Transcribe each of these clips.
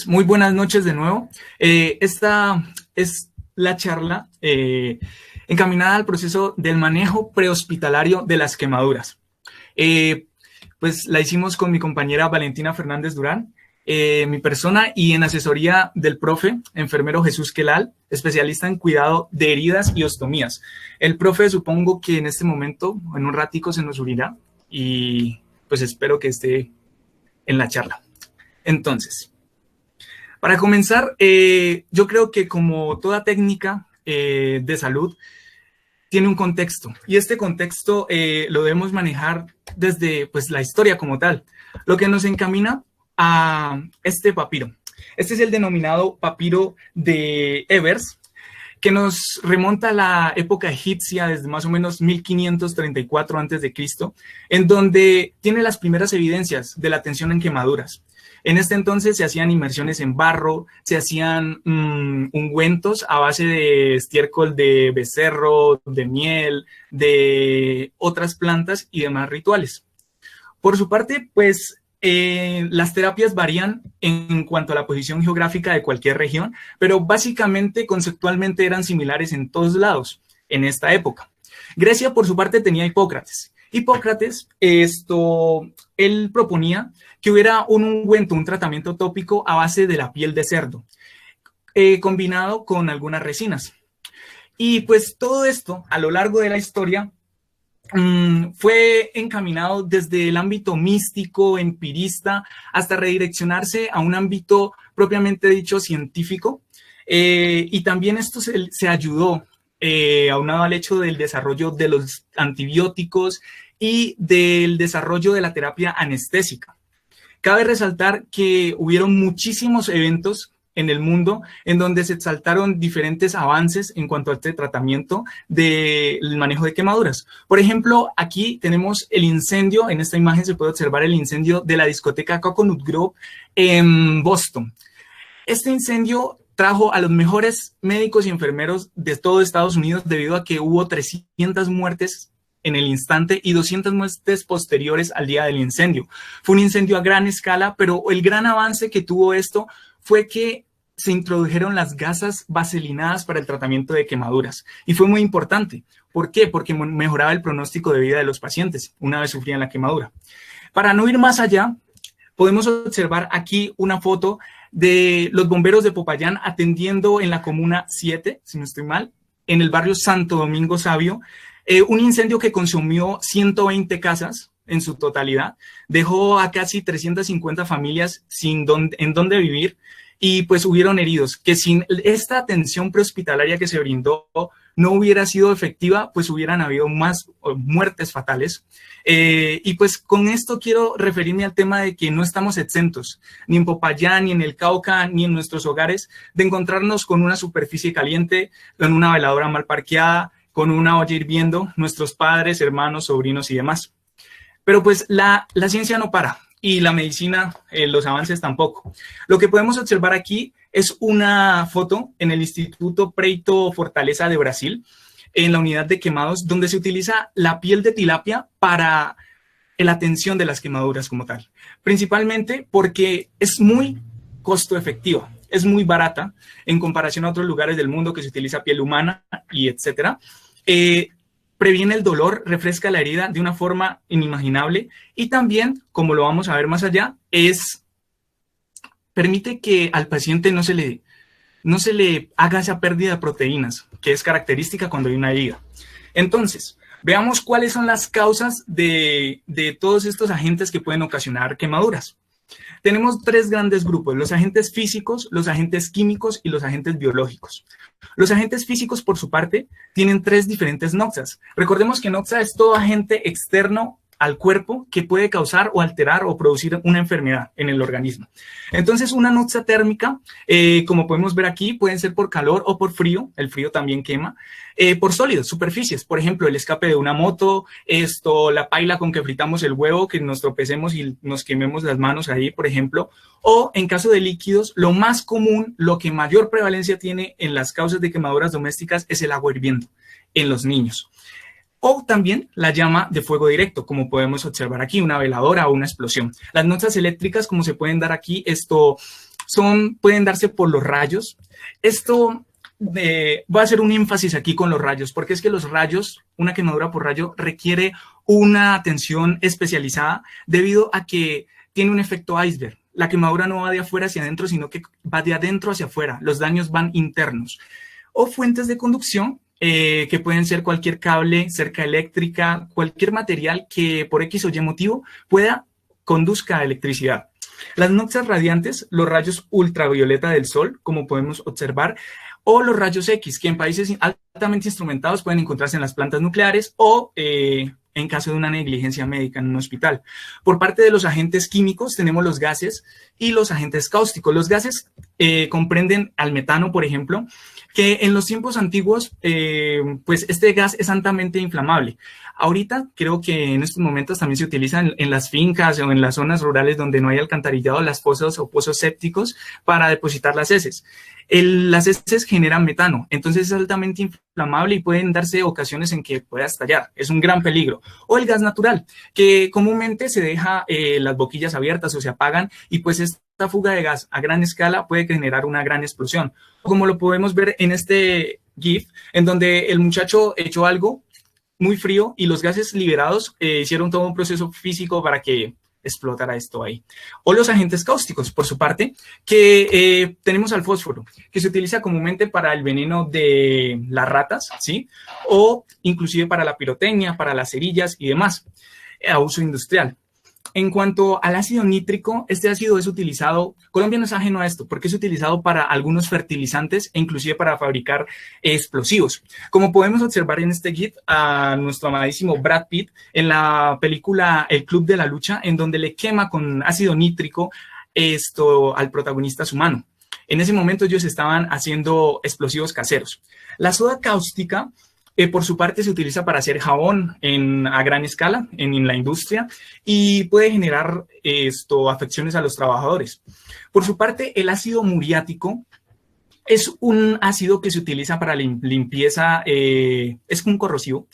Muy buenas noches de nuevo. Esta es la charla encaminada al proceso del manejo prehospitalario de las quemaduras. Pues la hicimos con mi compañera Valentina Fernández Durán, mi persona, y en asesoría del profe, enfermero Jesús Quelal, especialista en cuidado de heridas y ostomías. El profe, supongo que en este momento, en un ratico, se nos unirá y pues espero que esté en la charla. Entonces, para comenzar, yo creo que como toda técnica de salud, tiene un contexto, y este contexto lo debemos manejar desde pues, la historia como tal, lo que nos encamina a este papiro. Este es el denominado papiro de Ebers, que nos remonta a la época egipcia desde más o menos 1534 a.C., en donde tiene las primeras evidencias de la atención en quemaduras. En este entonces se hacían inmersiones en barro, se hacían ungüentos a base de estiércol de becerro, de miel, de otras plantas y demás rituales. Por su parte, pues las terapias varían en cuanto a la posición geográfica de cualquier región, pero básicamente, conceptualmente eran similares en todos lados en esta época. Grecia, por su parte, tenía Hipócrates. Hipócrates, él proponía que hubiera un ungüento, un tratamiento tópico a base de la piel de cerdo, combinado con algunas resinas. Y pues todo esto, a lo largo de la historia, fue encaminado desde el ámbito místico, empirista, hasta redireccionarse a un ámbito propiamente dicho científico. Y también esto se ayudó aunado al hecho del desarrollo de los antibióticos y del desarrollo de la terapia anestésica. Cabe resaltar que hubieron muchísimos eventos en el mundo en donde se exaltaron diferentes avances en cuanto a este tratamiento del manejo de quemaduras. Por ejemplo, aquí tenemos el incendio, en esta imagen se puede observar el incendio de la discoteca Coconut Grove en Boston. Este incendio trajo a los mejores médicos y enfermeros de todo Estados Unidos debido a que hubo 300 muertes en el instante y 200 muertes posteriores al día del incendio. Fue un incendio a gran escala, pero el gran avance que tuvo esto fue que se introdujeron las gasas vaselinadas para el tratamiento de quemaduras. Y fue muy importante. ¿Por qué? Porque mejoraba el pronóstico de vida de los pacientes una vez sufrían la quemadura. Para no ir más allá, podemos observar aquí una foto de los bomberos de Popayán atendiendo en la comuna 7, si no estoy mal, en el barrio Santo Domingo Sabio, un incendio que consumió 120 casas en su totalidad, dejó a casi 350 familias en dónde vivir y pues hubieron heridos, que sin esta atención prehospitalaria que se brindó no hubiera sido efectiva, pues hubieran habido más muertes fatales. Y pues con esto quiero referirme al tema de que no estamos exentos, ni en Popayán, ni en el Cauca, ni en nuestros hogares, de encontrarnos con una superficie caliente, con una veladora mal parqueada, con una olla hirviendo, nuestros padres, hermanos, sobrinos y demás. Pero pues la ciencia no para y la medicina, los avances tampoco. Lo que podemos observar aquí es una foto en el Instituto Preito Fortaleza de Brasil, en la unidad de quemados, donde se utiliza la piel de tilapia para la atención de las quemaduras como tal. Principalmente porque es muy costo efectiva, es muy barata en comparación a otros lugares del mundo que se utiliza piel humana y etcétera. Previene el dolor, refresca la herida de una forma inimaginable y también, como lo vamos a ver más allá, permite que al paciente no se le haga esa pérdida de proteínas, que es característica cuando hay una herida. Entonces, veamos cuáles son las causas de todos estos agentes que pueden ocasionar quemaduras. Tenemos tres grandes grupos: los agentes físicos, los agentes químicos y los agentes biológicos. Los agentes físicos, por su parte, tienen tres diferentes noxas. Recordemos que noxa es todo agente externo al cuerpo que puede causar o alterar o producir una enfermedad en el organismo. Entonces, una noxa térmica, como podemos ver aquí, pueden ser por calor o por frío. El frío también quema. Por sólidos, superficies, por ejemplo, el escape de una moto, la paila con que fritamos el huevo, que nos tropecemos y nos quememos las manos ahí, por ejemplo. O en caso de líquidos, lo más común, lo que mayor prevalencia tiene en las causas de quemaduras domésticas es el agua hirviendo en los niños. O también la llama de fuego directo, como podemos observar aquí, una veladora o una explosión. Las notas eléctricas, como se pueden dar aquí, pueden darse por los rayos. Esto voy a hacer un énfasis aquí con los rayos, porque es que los rayos, una quemadura por rayo, requiere una atención especializada debido a que tiene un efecto iceberg. La quemadura no va de afuera hacia adentro, sino que va de adentro hacia afuera. Los daños van internos. O fuentes de conducción, que pueden ser cualquier cable, cerca eléctrica, cualquier material que por X o Y motivo conduzca a electricidad. Las noxas radiantes, los rayos ultravioleta del sol, como podemos observar, o los rayos X, que en países altamente instrumentados pueden encontrarse en las plantas nucleares o en caso de una negligencia médica en un hospital. Por parte de los agentes químicos tenemos los gases y los agentes cáusticos. Los gases comprenden al metano, por ejemplo, que en los tiempos antiguos, pues este gas es altamente inflamable. Ahorita creo que en estos momentos también se utilizan en las fincas o en las zonas rurales donde no hay alcantarillado, las fosas o pozos sépticos para depositar las heces. Las heces generan metano, entonces es altamente inflamable y pueden darse ocasiones en que pueda estallar. Es un gran peligro. O el gas natural, que comúnmente se deja las boquillas abiertas o se apagan y pues esta fuga de gas a gran escala puede generar una gran explosión. Como lo podemos ver en este GIF, en donde el muchacho echó algo muy frío y los gases liberados hicieron todo un proceso físico para que explotara esto ahí. O los agentes cáusticos, por su parte, que tenemos al fósforo, que se utiliza comúnmente para el veneno de las ratas, ¿sí? O inclusive para la pirotecnia, para las cerillas y demás, a uso industrial. En cuanto al ácido nítrico, este ácido es utilizado, Colombia no es ajeno a esto, porque es utilizado para algunos fertilizantes e inclusive para fabricar explosivos. Como podemos observar en este GIF a nuestro amadísimo Brad Pitt en la película El Club de la Lucha, en donde le quema con ácido nítrico al protagonista su mano. En ese momento ellos estaban haciendo explosivos caseros. La soda cáustica, por su parte, se utiliza para hacer jabón a gran escala en la industria y puede generar afecciones a los trabajadores. Por su parte, el ácido muriático es un ácido que se utiliza para limpieza, es un corrosivo,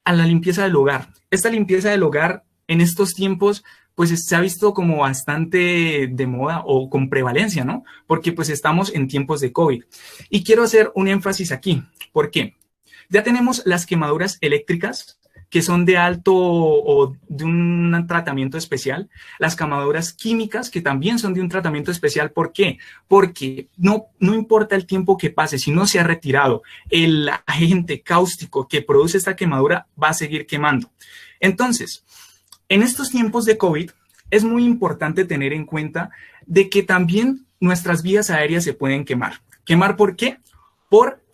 a la limpieza del hogar. Esta limpieza del hogar en estos tiempos pues se ha visto como bastante de moda o con prevalencia, ¿no? Porque pues estamos en tiempos de COVID. Y quiero hacer un énfasis aquí. ¿Por qué? Ya tenemos las quemaduras eléctricas, que son de alto o de un tratamiento especial. Las quemaduras químicas, que también son de un tratamiento especial. ¿Por qué? Porque no importa el tiempo que pase, si no se ha retirado, el agente cáustico que produce esta quemadura va a seguir quemando. Entonces, en estos tiempos de COVID, es muy importante tener en cuenta de que también nuestras vías aéreas se pueden quemar. ¿Quemar por qué? Por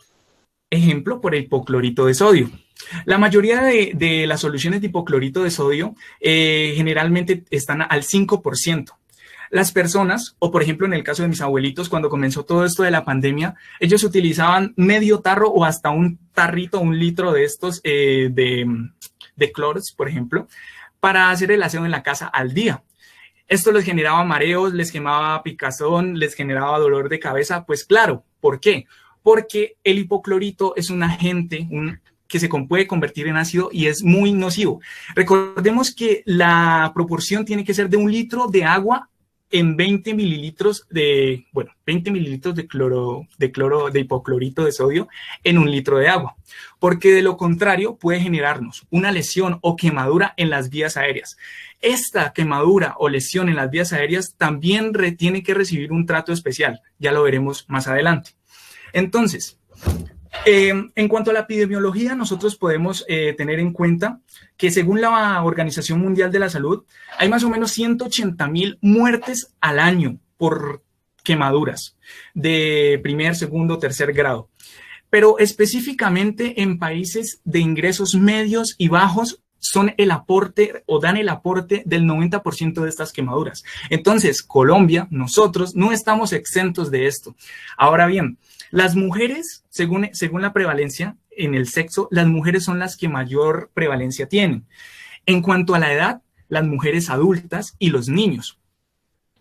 ejemplo, por el hipoclorito de sodio. La mayoría de las soluciones de hipoclorito de sodio generalmente están al 5%. Las personas, o por ejemplo en el caso de mis abuelitos, cuando comenzó todo esto de la pandemia, ellos utilizaban medio tarro o hasta un tarrito, un litro de estos de Clorox, por ejemplo, para hacer el aseo en la casa al día. Esto les generaba mareos, les quemaba picazón, les generaba dolor de cabeza. Pues claro, ¿por qué? Porque el hipoclorito es un agente que se puede convertir en ácido y es muy nocivo. Recordemos que la proporción tiene que ser de 1 litro de agua en 20 mililitros de hipoclorito de sodio en 1 litro de agua, porque de lo contrario puede generarnos una lesión o quemadura en las vías aéreas. Esta quemadura o lesión en las vías aéreas también tiene que recibir un trato especial, ya lo veremos más adelante. Entonces, en cuanto a la epidemiología, nosotros podemos tener en cuenta que según la Organización Mundial de la Salud, hay más o menos 180,000 muertes al año por quemaduras de primer, segundo, tercer grado. Pero específicamente en países de ingresos medios y bajos son el aporte o dan el aporte del 90% de estas quemaduras. Entonces, Colombia, nosotros no estamos exentos de esto. Ahora bien, las mujeres, según la prevalencia en el sexo, las mujeres son las que mayor prevalencia tienen. En cuanto a la edad, las mujeres adultas y los niños.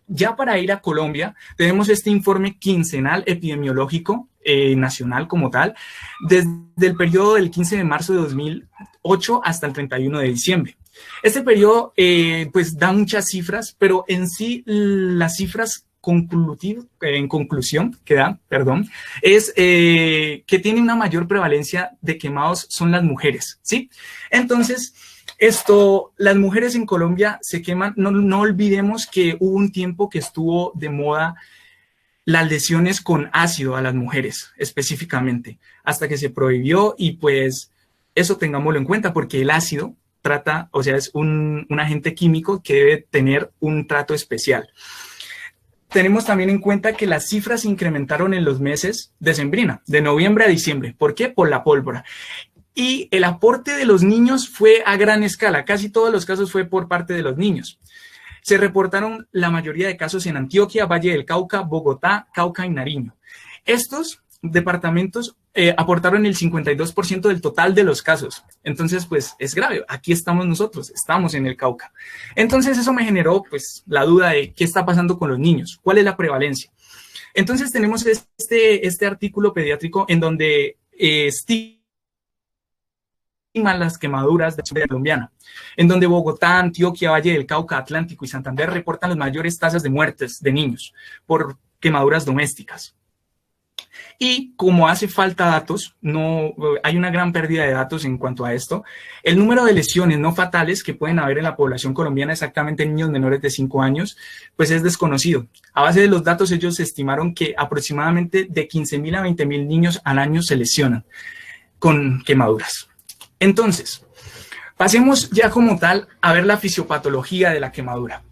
Ya para ir a Colombia, tenemos este informe quincenal epidemiológico nacional como tal, desde el periodo del 15 de marzo de 2008 hasta el 31 de diciembre. Este periodo pues da muchas cifras, pero en sí las cifras en conclusión que da, perdón, es que tiene una mayor prevalencia de quemados son las mujeres, ¿sí? Entonces, las mujeres en Colombia se queman, no olvidemos que hubo un tiempo que estuvo de moda las lesiones con ácido a las mujeres específicamente, hasta que se prohibió y pues eso tengámoslo en cuenta porque el ácido trata, o sea, es un agente químico que debe tener un trato especial. Tenemos también en cuenta que las cifras se incrementaron en los meses decembrina, de noviembre a diciembre. ¿Por qué? Por la pólvora. Y el aporte de los niños fue a gran escala, casi todos los casos fue por parte de los niños. Se reportaron la mayoría de casos en Antioquia, Valle del Cauca, Bogotá, Cauca y Nariño. Estos departamentos aportaron el 52% del total de los casos. Entonces, pues es grave. Aquí estamos nosotros, estamos en el Cauca. Entonces, eso me generó pues la duda de qué está pasando con los niños, cuál es la prevalencia. Entonces, tenemos este artículo pediátrico en donde las quemaduras de la colombiana, en donde Bogotá, Antioquia, Valle del Cauca, Atlántico y Santander reportan las mayores tasas de muertes de niños por quemaduras domésticas. Y como hace falta datos, hay una gran pérdida de datos en cuanto a esto, el número de lesiones no fatales que pueden haber en la población colombiana, exactamente en niños menores de 5 años, pues es desconocido. A base de los datos, ellos estimaron que aproximadamente de 15.000 a 20.000 niños al año se lesionan con quemaduras. Entonces, pasemos ya como tal a ver la fisiopatología de la quemadura.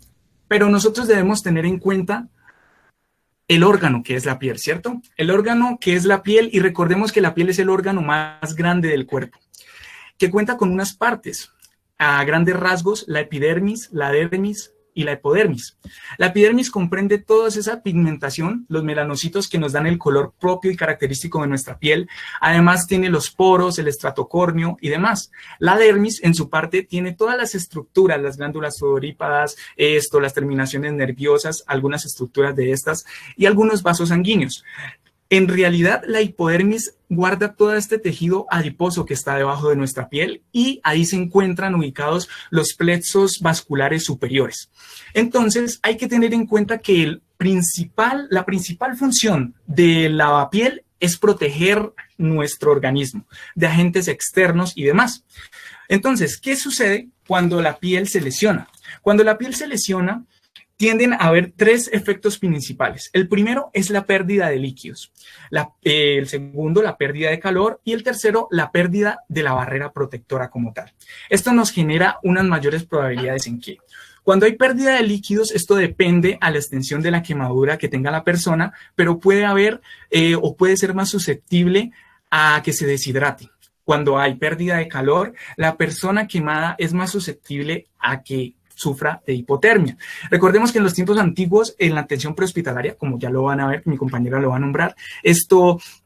Pero nosotros debemos tener en cuenta el órgano que es la piel, ¿cierto? El órgano que es la piel, y recordemos que la piel es el órgano más grande del cuerpo, que cuenta con unas partes, a grandes rasgos, la epidermis, la dermis y la hipodermis. La epidermis comprende toda esa pigmentación, los melanocitos que nos dan el color propio y característico de nuestra piel. Además tiene los poros, el estrato córneo y demás. La dermis, en su parte, tiene todas las estructuras, las glándulas sudorípadas, las terminaciones nerviosas, algunas estructuras de estas y algunos vasos sanguíneos. En realidad, la hipodermis guarda todo este tejido adiposo que está debajo de nuestra piel y ahí se encuentran ubicados los plexos vasculares superiores. Entonces, hay que tener en cuenta que la principal función de la piel es proteger nuestro organismo de agentes externos y demás. Entonces, ¿qué sucede cuando la piel se lesiona? Cuando la piel se lesiona, tienden a haber 3 efectos principales. El primero es la pérdida de líquidos, el segundo, la pérdida de calor y el tercero, la pérdida de la barrera protectora como tal. Esto nos genera unas mayores probabilidades en que cuando hay pérdida de líquidos, esto depende a la extensión de la quemadura que tenga la persona, pero puede haber o puede ser más susceptible a que se deshidrate. Cuando hay pérdida de calor, la persona quemada es más susceptible a que sufra de hipotermia. Recordemos que en los tiempos antiguos, en la atención prehospitalaria, como ya lo van a ver, mi compañera lo va a nombrar,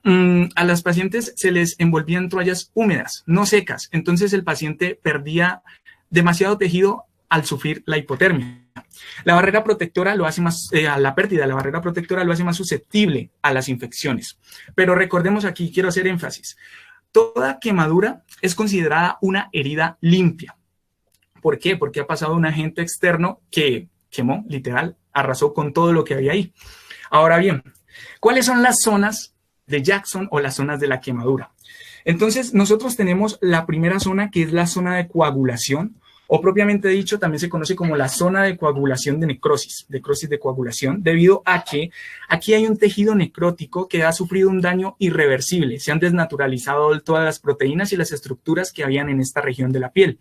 a las pacientes se les envolvían toallas húmedas, no secas. Entonces el paciente perdía demasiado tejido al sufrir la hipotermia. La barrera protectora lo hace más, la pérdida de la barrera protectora lo hace más susceptible a las infecciones. Pero recordemos aquí, quiero hacer énfasis, toda quemadura es considerada una herida limpia. ¿Por qué? Porque ha pasado un agente externo que quemó, literal, arrasó con todo lo que había ahí. Ahora bien, ¿cuáles son las zonas de Jackson o las zonas de la quemadura? Entonces, nosotros tenemos la primera zona que es la zona de coagulación, o propiamente dicho, también se conoce como la zona de coagulación de necrosis de coagulación, debido a que aquí hay un tejido necrótico que ha sufrido un daño irreversible. Se han desnaturalizado todas las proteínas y las estructuras que habían en esta región de la piel.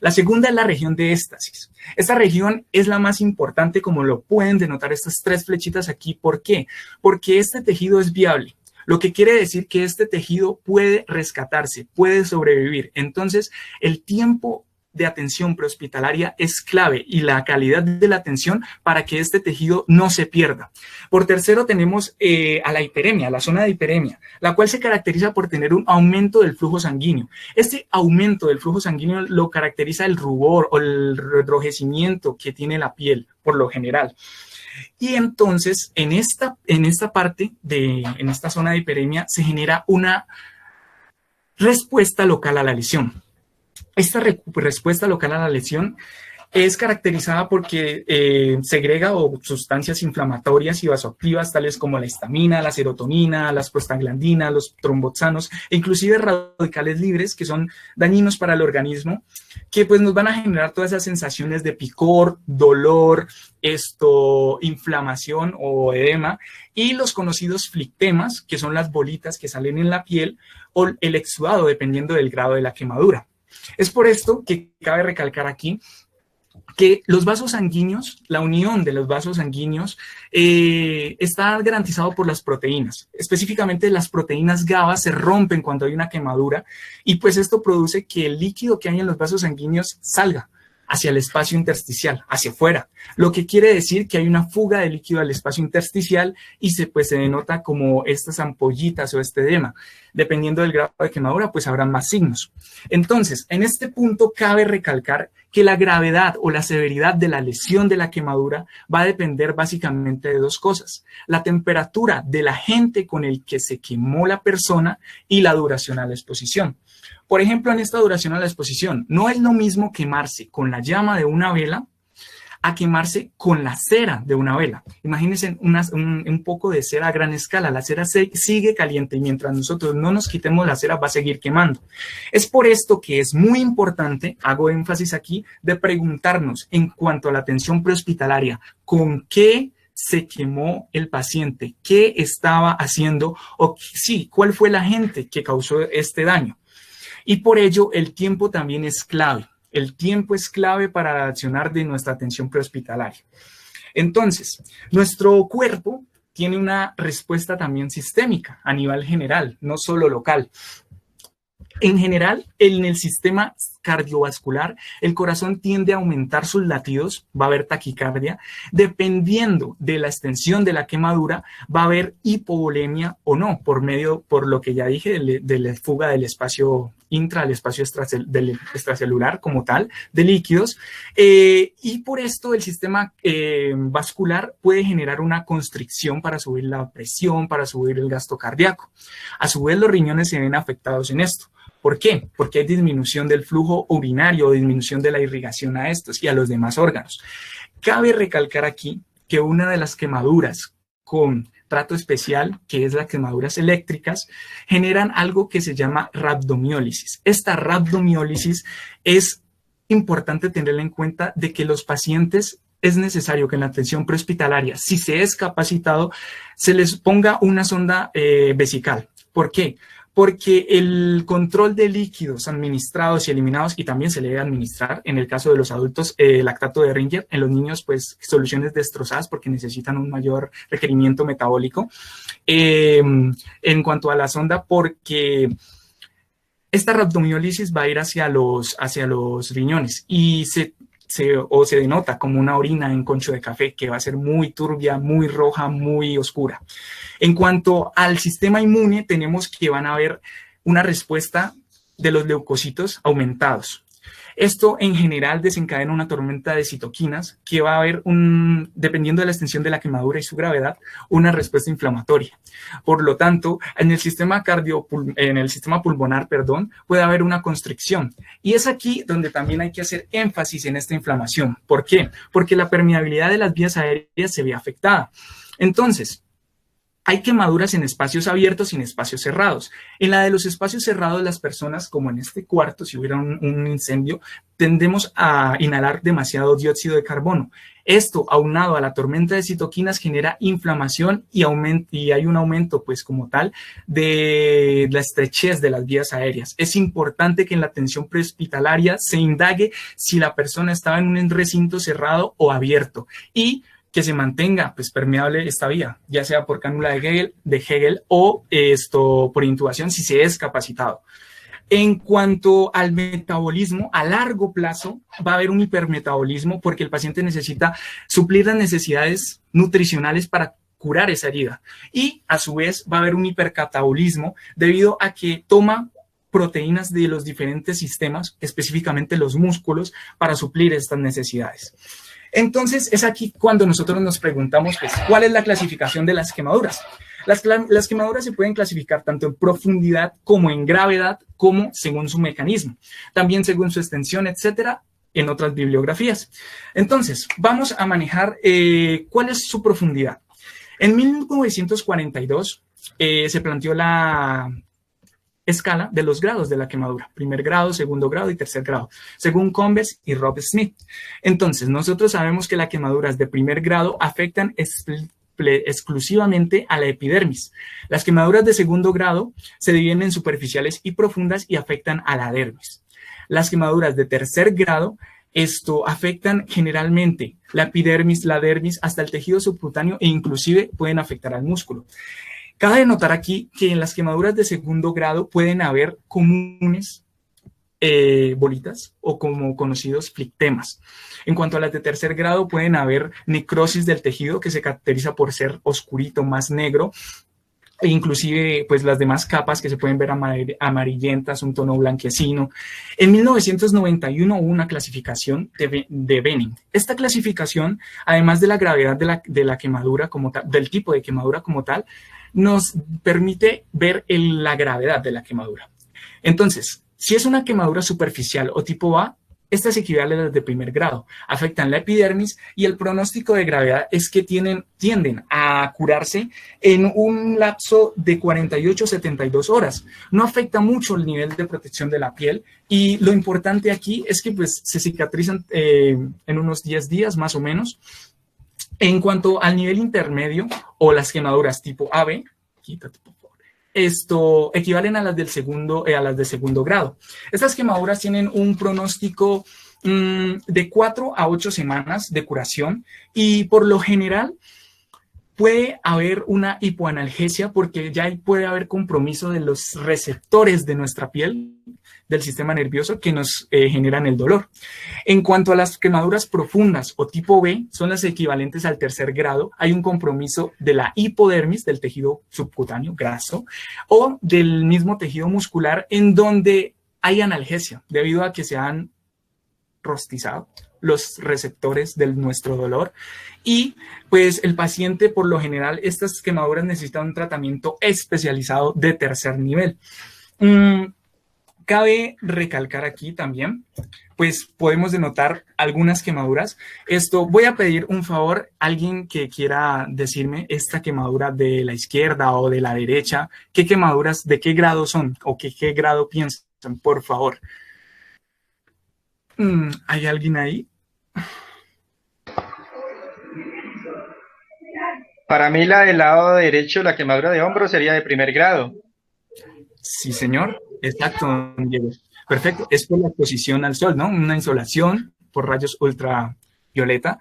La segunda es la región de éstasis. Esta región es la más importante, como lo pueden denotar estas 3 flechitas aquí. ¿Por qué? Porque este tejido es viable, lo que quiere decir que este tejido puede rescatarse, puede sobrevivir. Entonces, el tiempo de atención prehospitalaria es clave y la calidad de la atención para que este tejido no se pierda. Por tercero tenemos a la hiperemia, la zona de hiperemia, la cual se caracteriza por tener un aumento del flujo sanguíneo. Este aumento del flujo sanguíneo lo caracteriza el rubor o el enrojecimiento que tiene la piel por lo general. Y entonces en esta zona de hiperemia se genera una respuesta local a la lesión. Esta respuesta local a la lesión Es caracterizada porque segrega sustancias inflamatorias y vasoactivas tales como la histamina, la serotonina, las prostaglandinas, los tromboxanos e inclusive radicales libres que son dañinos para el organismo, que pues nos van a generar todas esas sensaciones de picor, dolor, inflamación o edema, y los conocidos flictemas, que son las bolitas que salen en la piel, o el exudado, dependiendo del grado de la quemadura. Es por esto que cabe recalcar aquí que los vasos sanguíneos, la unión de los vasos sanguíneos está garantizado por las proteínas. Específicamente las proteínas GABA se rompen cuando hay una quemadura y pues esto produce que el líquido que hay en los vasos sanguíneos salga hacia el espacio intersticial, hacia afuera, lo que quiere decir que hay una fuga de líquido al espacio intersticial y se denota como estas ampollitas o este edema. Dependiendo del grado de quemadura, pues habrá más signos. Entonces, en este punto cabe recalcar que la gravedad o la severidad de la lesión de la quemadura va a depender básicamente de dos cosas: la temperatura del agente con el que se quemó la persona y la duración a la exposición. Por ejemplo, en esta duración a la exposición, no es lo mismo quemarse con la llama de una vela a quemarse con la cera de una vela. Imagínense un poco de cera a gran escala. La cera sigue caliente y mientras nosotros no nos quitemos la cera va a seguir quemando. Es por esto que es muy importante, hago énfasis aquí, de preguntarnos en cuanto a la atención prehospitalaria, ¿con qué se quemó el paciente? ¿Qué estaba haciendo? O sí, ¿cuál fue el agente que causó este daño? Y por ello el tiempo también es clave. El tiempo es clave para accionar de nuestra atención prehospitalaria. Entonces, nuestro cuerpo tiene una respuesta también sistémica a nivel general, no solo local. En general, en el sistema cardiovascular, el corazón tiende a aumentar sus latidos, va a haber taquicardia. Dependiendo de la extensión de la quemadura, va a haber hipovolemia o no, por lo que ya dije, de la fuga del espacio al espacio extracelular como tal, de líquidos. Y por esto el sistema vascular puede generar una constricción para subir la presión, para subir el gasto cardíaco. A su vez, los riñones se ven afectados en esto. ¿Por qué? Porque hay disminución del flujo urinario, disminución de la irrigación a estos y a los demás órganos. Cabe recalcar aquí que una de las quemaduras con trato especial, que es las quemaduras eléctricas, generan algo que se llama rhabdomiólisis. Esta rhabdomiólisis es importante tenerla en cuenta de que los pacientes es necesario que en la atención prehospitalaria, si se es capacitado, se les ponga una sonda vesical. ¿Por qué? Porque el control de líquidos administrados y eliminados, y también se le debe administrar, en el caso de los adultos, lactato de Ringer, en los niños, pues, soluciones destrozadas porque necesitan un mayor requerimiento metabólico. En cuanto a la sonda, porque esta rhabdomiólisis va a ir hacia los riñones y se denota como una orina en concho de café que va a ser muy turbia, muy roja, muy oscura. En cuanto al sistema inmune, tenemos que van a haber una respuesta de los leucocitos aumentados. Esto en general desencadena una tormenta de citoquinas que va a haber, dependiendo de la extensión de la quemadura y su gravedad, una respuesta inflamatoria. Por lo tanto, en el sistema pulmonar, puede haber una constricción. Y es aquí donde también hay que hacer énfasis en esta inflamación. ¿Por qué? Porque la permeabilidad de las vías aéreas se ve afectada. Entonces, hay quemaduras en espacios abiertos y en espacios cerrados. En la de los espacios cerrados, las personas, como en este cuarto, si hubiera un incendio, tendemos a inhalar demasiado dióxido de carbono. Esto, aunado a la tormenta de citoquinas, genera inflamación y hay un aumento, pues, como tal, de la estrechez de las vías aéreas. Es importante que en la atención prehospitalaria se indague si la persona estaba en un recinto cerrado o abierto y que se mantenga pues permeable esta vía, ya sea por cánula de Hegel o por intubación si se es capacitado. En cuanto al metabolismo, a largo plazo va a haber un hipermetabolismo porque el paciente necesita suplir las necesidades nutricionales para curar esa herida y a su vez va a haber un hipercatabolismo debido a que toma proteínas de los diferentes sistemas, específicamente los músculos, para suplir estas necesidades. Entonces, es aquí cuando nosotros nos preguntamos, pues, ¿cuál es la clasificación de las quemaduras? Las quemaduras se pueden clasificar tanto en profundidad como en gravedad, como según su mecanismo. También según su extensión, etcétera, en otras bibliografías. Entonces, vamos a manejar cuál es su profundidad. En 1942 se planteó la escala de los grados de la quemadura, primer grado, segundo grado y tercer grado, según Combes y Rob Smith. Entonces, nosotros sabemos que las quemaduras de primer grado afectan exclusivamente a la epidermis. Las quemaduras de segundo grado se dividen en superficiales y profundas y afectan a la dermis. Las quemaduras de tercer grado afectan generalmente la epidermis, la dermis, hasta el tejido subcutáneo e inclusive pueden afectar al músculo. Cabe notar aquí que en las quemaduras de segundo grado pueden haber comunes bolitas o como conocidos flictemas. En cuanto a las de tercer grado pueden haber necrosis del tejido que se caracteriza por ser oscurito, más negro, e inclusive pues las demás capas que se pueden ver amarillentas, un tono blanquecino. En 1991 hubo una clasificación de Benning. Esta clasificación, además de la gravedad de la quemadura como tal, del tipo de quemadura como tal, nos permite ver la gravedad de la quemadura. Entonces, si es una quemadura superficial o tipo A, estas equivalen a las de primer grado, afectan la epidermis y el pronóstico de gravedad es que tienden a curarse en un lapso de 48 a 72 horas. No afecta mucho el nivel de protección de la piel y lo importante aquí es que pues, se cicatrizan en unos 10 días más o menos. En cuanto al nivel intermedio o las quemaduras tipo AB, quítate por favor, equivalen a las de segundo grado. Estas quemaduras tienen un pronóstico de 4 a 8 semanas de curación y por lo general puede haber una hipoanalgesia porque ya puede haber compromiso de los receptores de nuestra piel, del sistema nervioso que nos generan el dolor. En cuanto a las quemaduras profundas o tipo B, son las equivalentes al tercer grado. Hay un compromiso de la hipodermis, del tejido subcutáneo graso, o del mismo tejido muscular en donde hay analgesia debido a que se han rostizado los receptores de nuestro dolor y pues el paciente por lo general estas quemaduras necesitan un tratamiento especializado de tercer nivel. Cabe recalcar aquí también, pues podemos denotar algunas quemaduras. Voy a pedir un favor, alguien que quiera decirme esta quemadura de la izquierda o de la derecha, qué quemaduras, de qué grado son o qué grado piensan, por favor. ¿Hay alguien ahí? Para mí la del lado derecho, la quemadura de hombro, sería de primer grado. Sí, señor. Exacto, Diego. Perfecto. Es por la exposición al sol, ¿no? Una insolación por rayos ultravioleta.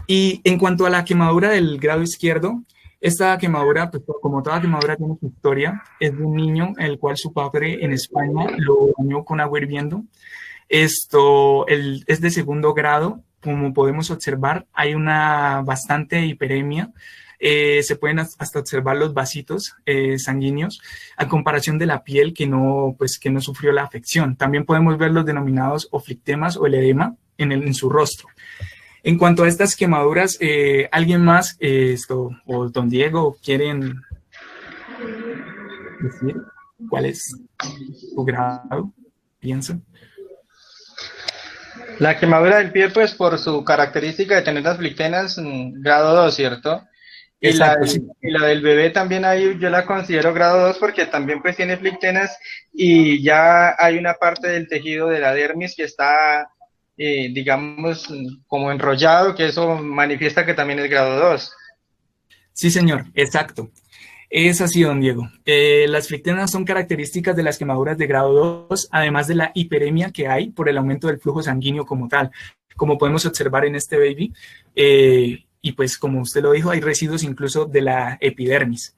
Y en cuanto a la quemadura del grado izquierdo, esta quemadura, pues, como toda quemadura tiene su historia, es de un niño el cual su padre en España lo bañó con agua hirviendo. Es de segundo grado. Como podemos observar, hay una bastante hiperemia. Se pueden hasta observar los vasitos sanguíneos a comparación de la piel que no sufrió la afección. También podemos ver los denominados oflictemas o el edema en su rostro. En cuanto a estas quemaduras, ¿alguien más o don Diego quieren decir cuál es su grado? ¿Piensan? La quemadura del pie, pues por su característica de tener las flictenas, grado 2, ¿cierto? Y Exacto, sí. la del bebé también ahí yo la considero grado 2 porque también pues tiene flictenas y ya hay una parte del tejido de la dermis que está, digamos, como enrollado, que eso manifiesta que también es grado 2. Sí, señor, exacto. Es así, don Diego. Las flictenas son características de las quemaduras de grado 2, además de la hiperemia que hay por el aumento del flujo sanguíneo como tal. Como podemos observar en este baby, y pues como usted lo dijo, hay residuos incluso de la epidermis.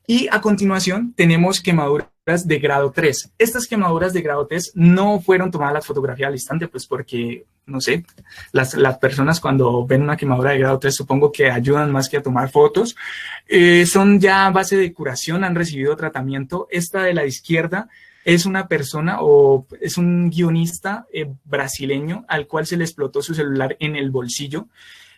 Y a continuación tenemos quemaduras de grado 3. Estas quemaduras de grado 3 no fueron tomadas las fotografías al instante, pues porque, no sé, las personas cuando ven una quemadura de grado 3 supongo que ayudan más que a tomar fotos. Son ya a base de curación, han recibido tratamiento. Esta de la izquierda es una persona o es un guionista brasileño al cual se le explotó su celular en el bolsillo.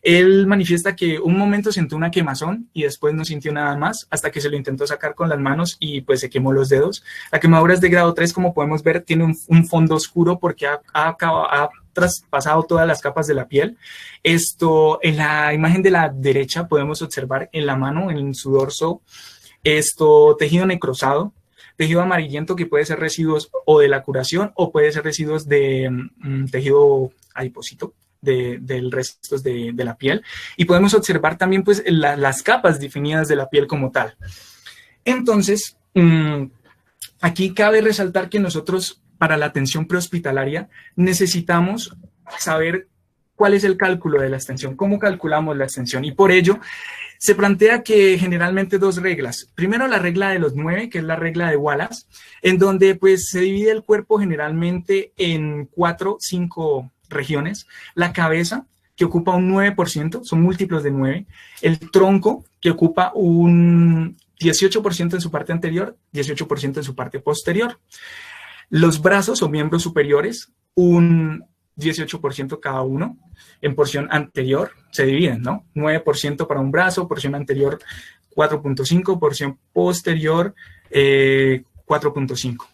Él manifiesta que un momento sintió una quemazón y después no sintió nada más hasta que se lo intentó sacar con las manos y pues se quemó los dedos. La quemadura es de grado 3, como podemos ver, tiene un fondo oscuro porque ha traspasado todas las capas de la piel. Esto, en la imagen de la derecha podemos observar en la mano, en su dorso, tejido necrosado, tejido amarillento que puede ser residuos o de la curación o puede ser residuos de tejido adiposito, del restos de la piel. Y podemos observar también pues las capas definidas de la piel como tal. Entonces, aquí cabe resaltar que nosotros para la atención prehospitalaria necesitamos saber cuál es el cálculo de la extensión, cómo calculamos la extensión, y por ello se plantea que generalmente dos reglas. Primero, la regla de los 9, que es la regla de Wallace, en donde pues se divide el cuerpo generalmente en 4, 5 regiones. La cabeza, que ocupa un 9%, son múltiplos de 9. El tronco, que ocupa un 18% en su parte anterior, 18% en su parte posterior. Los brazos o miembros superiores, un 18% cada uno. En porción anterior se dividen, ¿no? 9% para un brazo, porción anterior 4.5, porción posterior 4.5.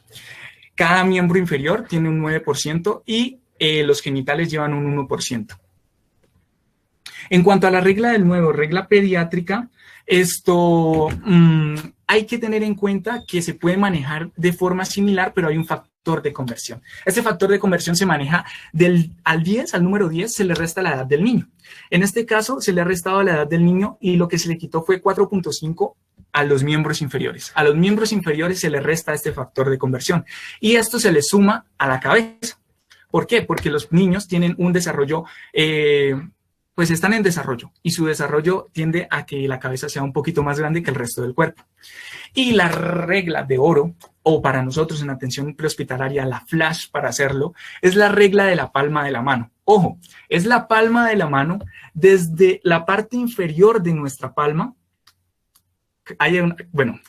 Cada miembro inferior tiene un 9% y los genitales llevan un 1%. En cuanto a la regla del 9, regla pediátrica, hay que tener en cuenta que se puede manejar de forma similar, pero hay un factor de conversión. Este factor de conversión se maneja al número 10 se le resta la edad del niño. En este caso se le ha restado la edad del niño y lo que se le quitó fue 4.5 a los miembros inferiores. A los miembros inferiores se le resta este factor de conversión y esto se le suma a la cabeza. ¿Por qué? Porque los niños tienen un desarrollo pues están en desarrollo y su desarrollo tiende a que la cabeza sea un poquito más grande que el resto del cuerpo. Y la regla de oro, o para nosotros en atención prehospitalaria, la flash para hacerlo, es la regla de la palma de la mano. Ojo, es la palma de la mano desde la parte inferior de nuestra palma,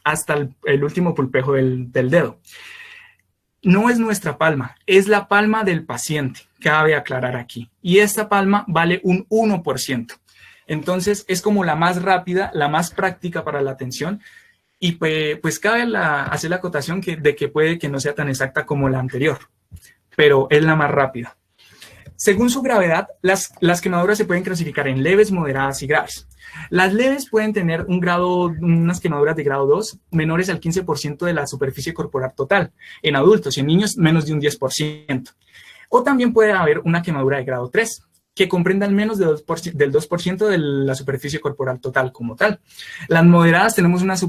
hasta el último pulpejo del dedo. No es nuestra palma, es la palma del paciente, cabe aclarar aquí. Y esta palma vale un 1%. Entonces, es como la más rápida, la más práctica para la atención. Y pues cabe hacer la acotación de que puede que no sea tan exacta como la anterior, pero es la más rápida. Según su gravedad, las quemaduras se pueden clasificar en leves, moderadas y graves. Las leves pueden tener unas quemaduras de grado 2 menores al 15% de la superficie corporal total. En adultos y en niños, menos de un 10%. O también puede haber una quemadura de grado 3, que comprenda al menos del 2% de la superficie corporal total como tal. Las moderadas tenemos unas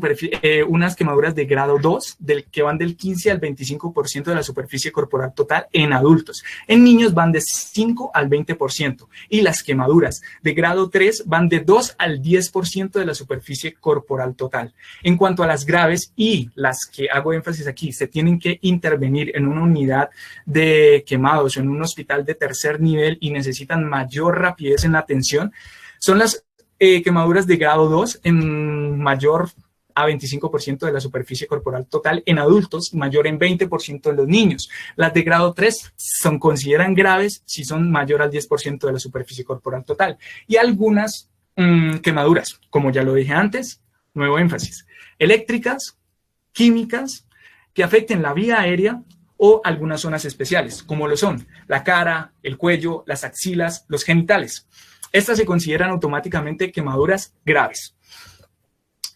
quemaduras de grado 2, que van del 15 al 25% de la superficie corporal total en adultos. En niños van de 5 al 20%. Y las quemaduras de grado 3 van de 2 al 10% de la superficie corporal total. En cuanto a las graves y las que hago énfasis aquí, se tienen que intervenir en una unidad de quemados o en un hospital de tercer nivel y necesitan mayor rapidez en la atención, son las quemaduras de grado 2 en mayor a 25% de la superficie corporal total en adultos y mayor en 20% en los niños. Las de grado 3 consideran graves si son mayor al 10% de la superficie corporal total. Y algunas quemaduras, como ya lo dije antes, nuevo énfasis, eléctricas, químicas, que afecten la vía aérea o algunas zonas especiales, como lo son la cara, el cuello, las axilas, los genitales. Estas se consideran automáticamente quemaduras graves.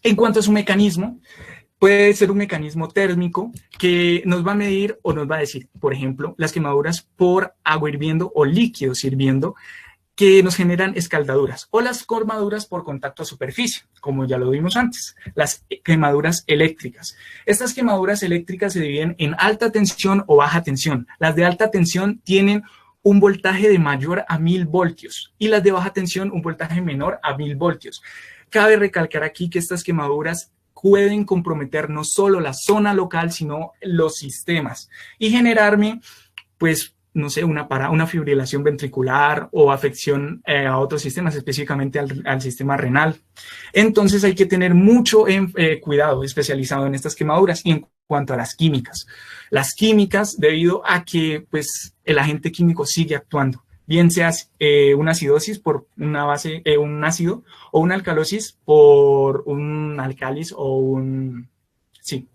En cuanto a su mecanismo, puede ser un mecanismo térmico que nos va a medir o nos va a decir, por ejemplo, las quemaduras por agua hirviendo o líquidos hirviendo, que nos generan escaldaduras, o las quemaduras por contacto a superficie, como ya lo vimos antes, las quemaduras eléctricas. Estas quemaduras eléctricas se dividen en alta tensión o baja tensión. Las de alta tensión tienen un voltaje de mayor a 1000 voltios y las de baja tensión un voltaje menor a 1000 voltios. Cabe recalcar aquí que estas quemaduras pueden comprometer no solo la zona local, sino los sistemas y generarme, pues, no sé, una fibrilación ventricular o afección a otros sistemas, específicamente al sistema renal. Entonces hay que tener mucho cuidado especializado en estas quemaduras. Y en cuanto a las químicas, debido a que pues, el agente químico sigue actuando, bien sea una acidosis por una base, un ácido, o una alcalosis por un álcalis o un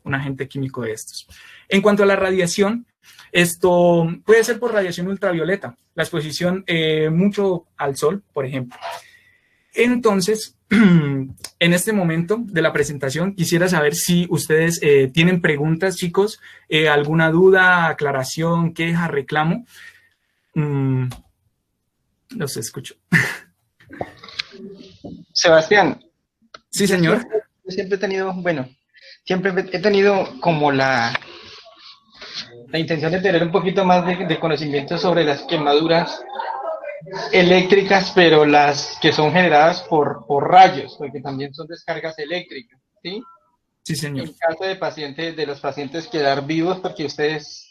agente químico de estos. En cuanto a la radiación, esto puede ser por radiación ultravioleta, la exposición mucho al sol, por ejemplo. Entonces, en este momento de la presentación, quisiera saber si ustedes tienen preguntas, chicos, alguna duda, aclaración, queja, reclamo. Los escucho. Sebastián. Sí, señor. Yo siempre he tenido, bueno, siempre he tenido como la intención de tener un poquito más de conocimiento sobre las quemaduras eléctricas, pero las que son generadas por rayos, porque también son descargas eléctricas, ¿sí? Sí, señor. En caso de los pacientes quedar vivos, porque ustedes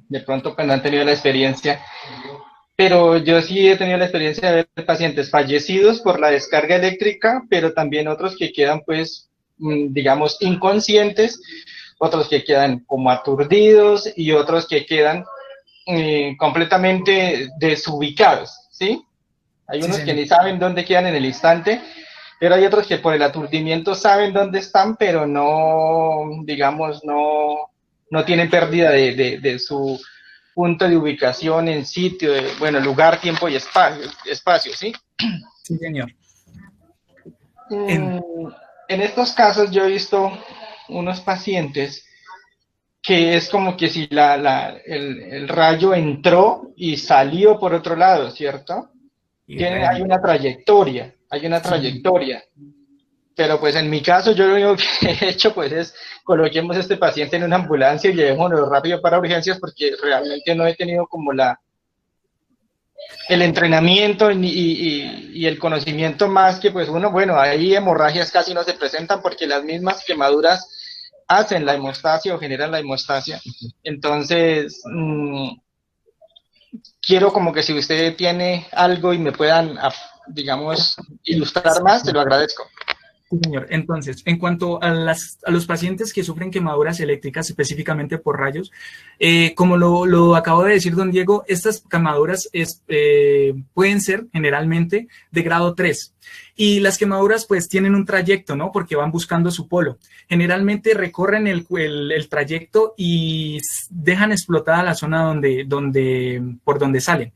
de pronto pues, no han tenido la experiencia, pero yo sí he tenido la experiencia de ver pacientes fallecidos por la descarga eléctrica, pero también otros que quedan pues, digamos, inconscientes, otros que quedan como aturdidos y otros que quedan completamente desubicados, ¿sí? Hay unos que ni saben dónde quedan en el instante, pero hay otros que por el aturdimiento saben dónde están, pero no, digamos, no tienen pérdida de su punto de ubicación en sitio, bueno, lugar, tiempo y espacio, ¿sí? Sí, señor. En estos casos yo he visto unos pacientes que es como que si el rayo entró y salió por otro lado, ¿cierto? Hay una trayectoria, pero pues en mi caso yo lo único que he hecho pues es coloquemos a este paciente en una ambulancia y llevémoslo rápido para urgencias porque realmente no he tenido como el entrenamiento y el conocimiento más que pues uno, bueno, ahí hemorragias casi no se presentan porque las mismas quemaduras hacen la hemostasia o generan la hemostasia. Entonces, quiero como que si usted tiene algo y me puedan, digamos, ilustrar más, te lo agradezco. Sí, señor. Entonces, en cuanto a los pacientes que sufren quemaduras eléctricas, específicamente por rayos, como lo acabo de decir don Diego, estas quemaduras pueden ser generalmente de grado 3. Y las quemaduras pues tienen un trayecto, ¿no? Porque van buscando su polo. Generalmente recorren el trayecto y dejan explotada la zona por donde salen.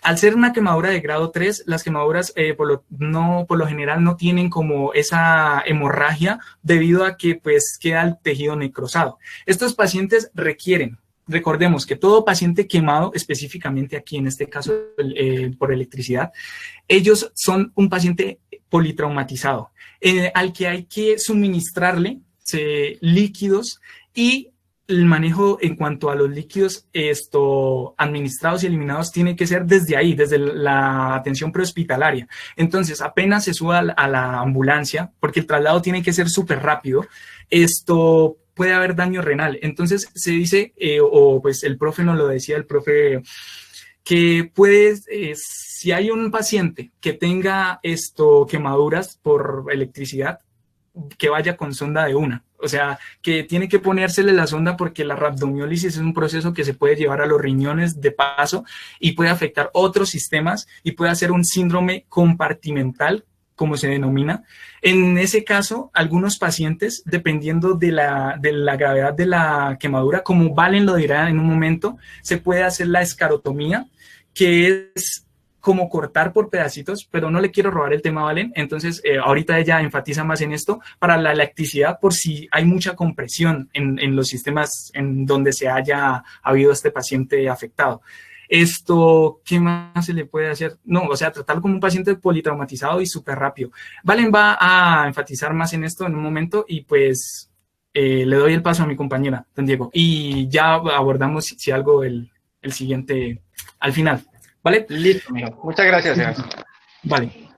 Al ser una quemadura de grado 3, las quemaduras por lo general no tienen como esa hemorragia debido a que pues queda el tejido necrosado. Estos pacientes recordemos que todo paciente quemado, específicamente aquí en este caso por electricidad, ellos son un paciente politraumatizado al que hay que suministrarle líquidos y el manejo en cuanto a los líquidos administrados y eliminados tiene que ser desde ahí, desde la atención prehospitalaria. Entonces, apenas se suba a la ambulancia, porque el traslado tiene que ser súper rápido, puede haber daño renal. Entonces, se dice, pues el profe nos lo decía, el profe, que si hay un paciente que tenga quemaduras por electricidad, que vaya con sonda de una. O sea, que tiene que ponérsele la sonda porque la rhabdomiólisis es un proceso que se puede llevar a los riñones de paso y puede afectar otros sistemas y puede hacer un síndrome compartimental, como se denomina. En ese caso, algunos pacientes, dependiendo de la gravedad de la quemadura, como Valen lo dirá en un momento, se puede hacer la escarotomía, que es como cortar por pedacitos, pero no le quiero robar el tema, Valen. Entonces, ahorita ella enfatiza más en esto para la electricidad por si hay mucha compresión en los sistemas en donde se haya habido este paciente afectado. ¿Qué más se le puede hacer? No, o sea, tratarlo como un paciente politraumatizado y súper rápido. Valen va a enfatizar más en esto en un momento y pues le doy el paso a mi compañera, don Diego. Y ya abordamos si algo el siguiente al final. ¿Vale? Listo, amigo. Muchas gracias, Sebastián. Vale.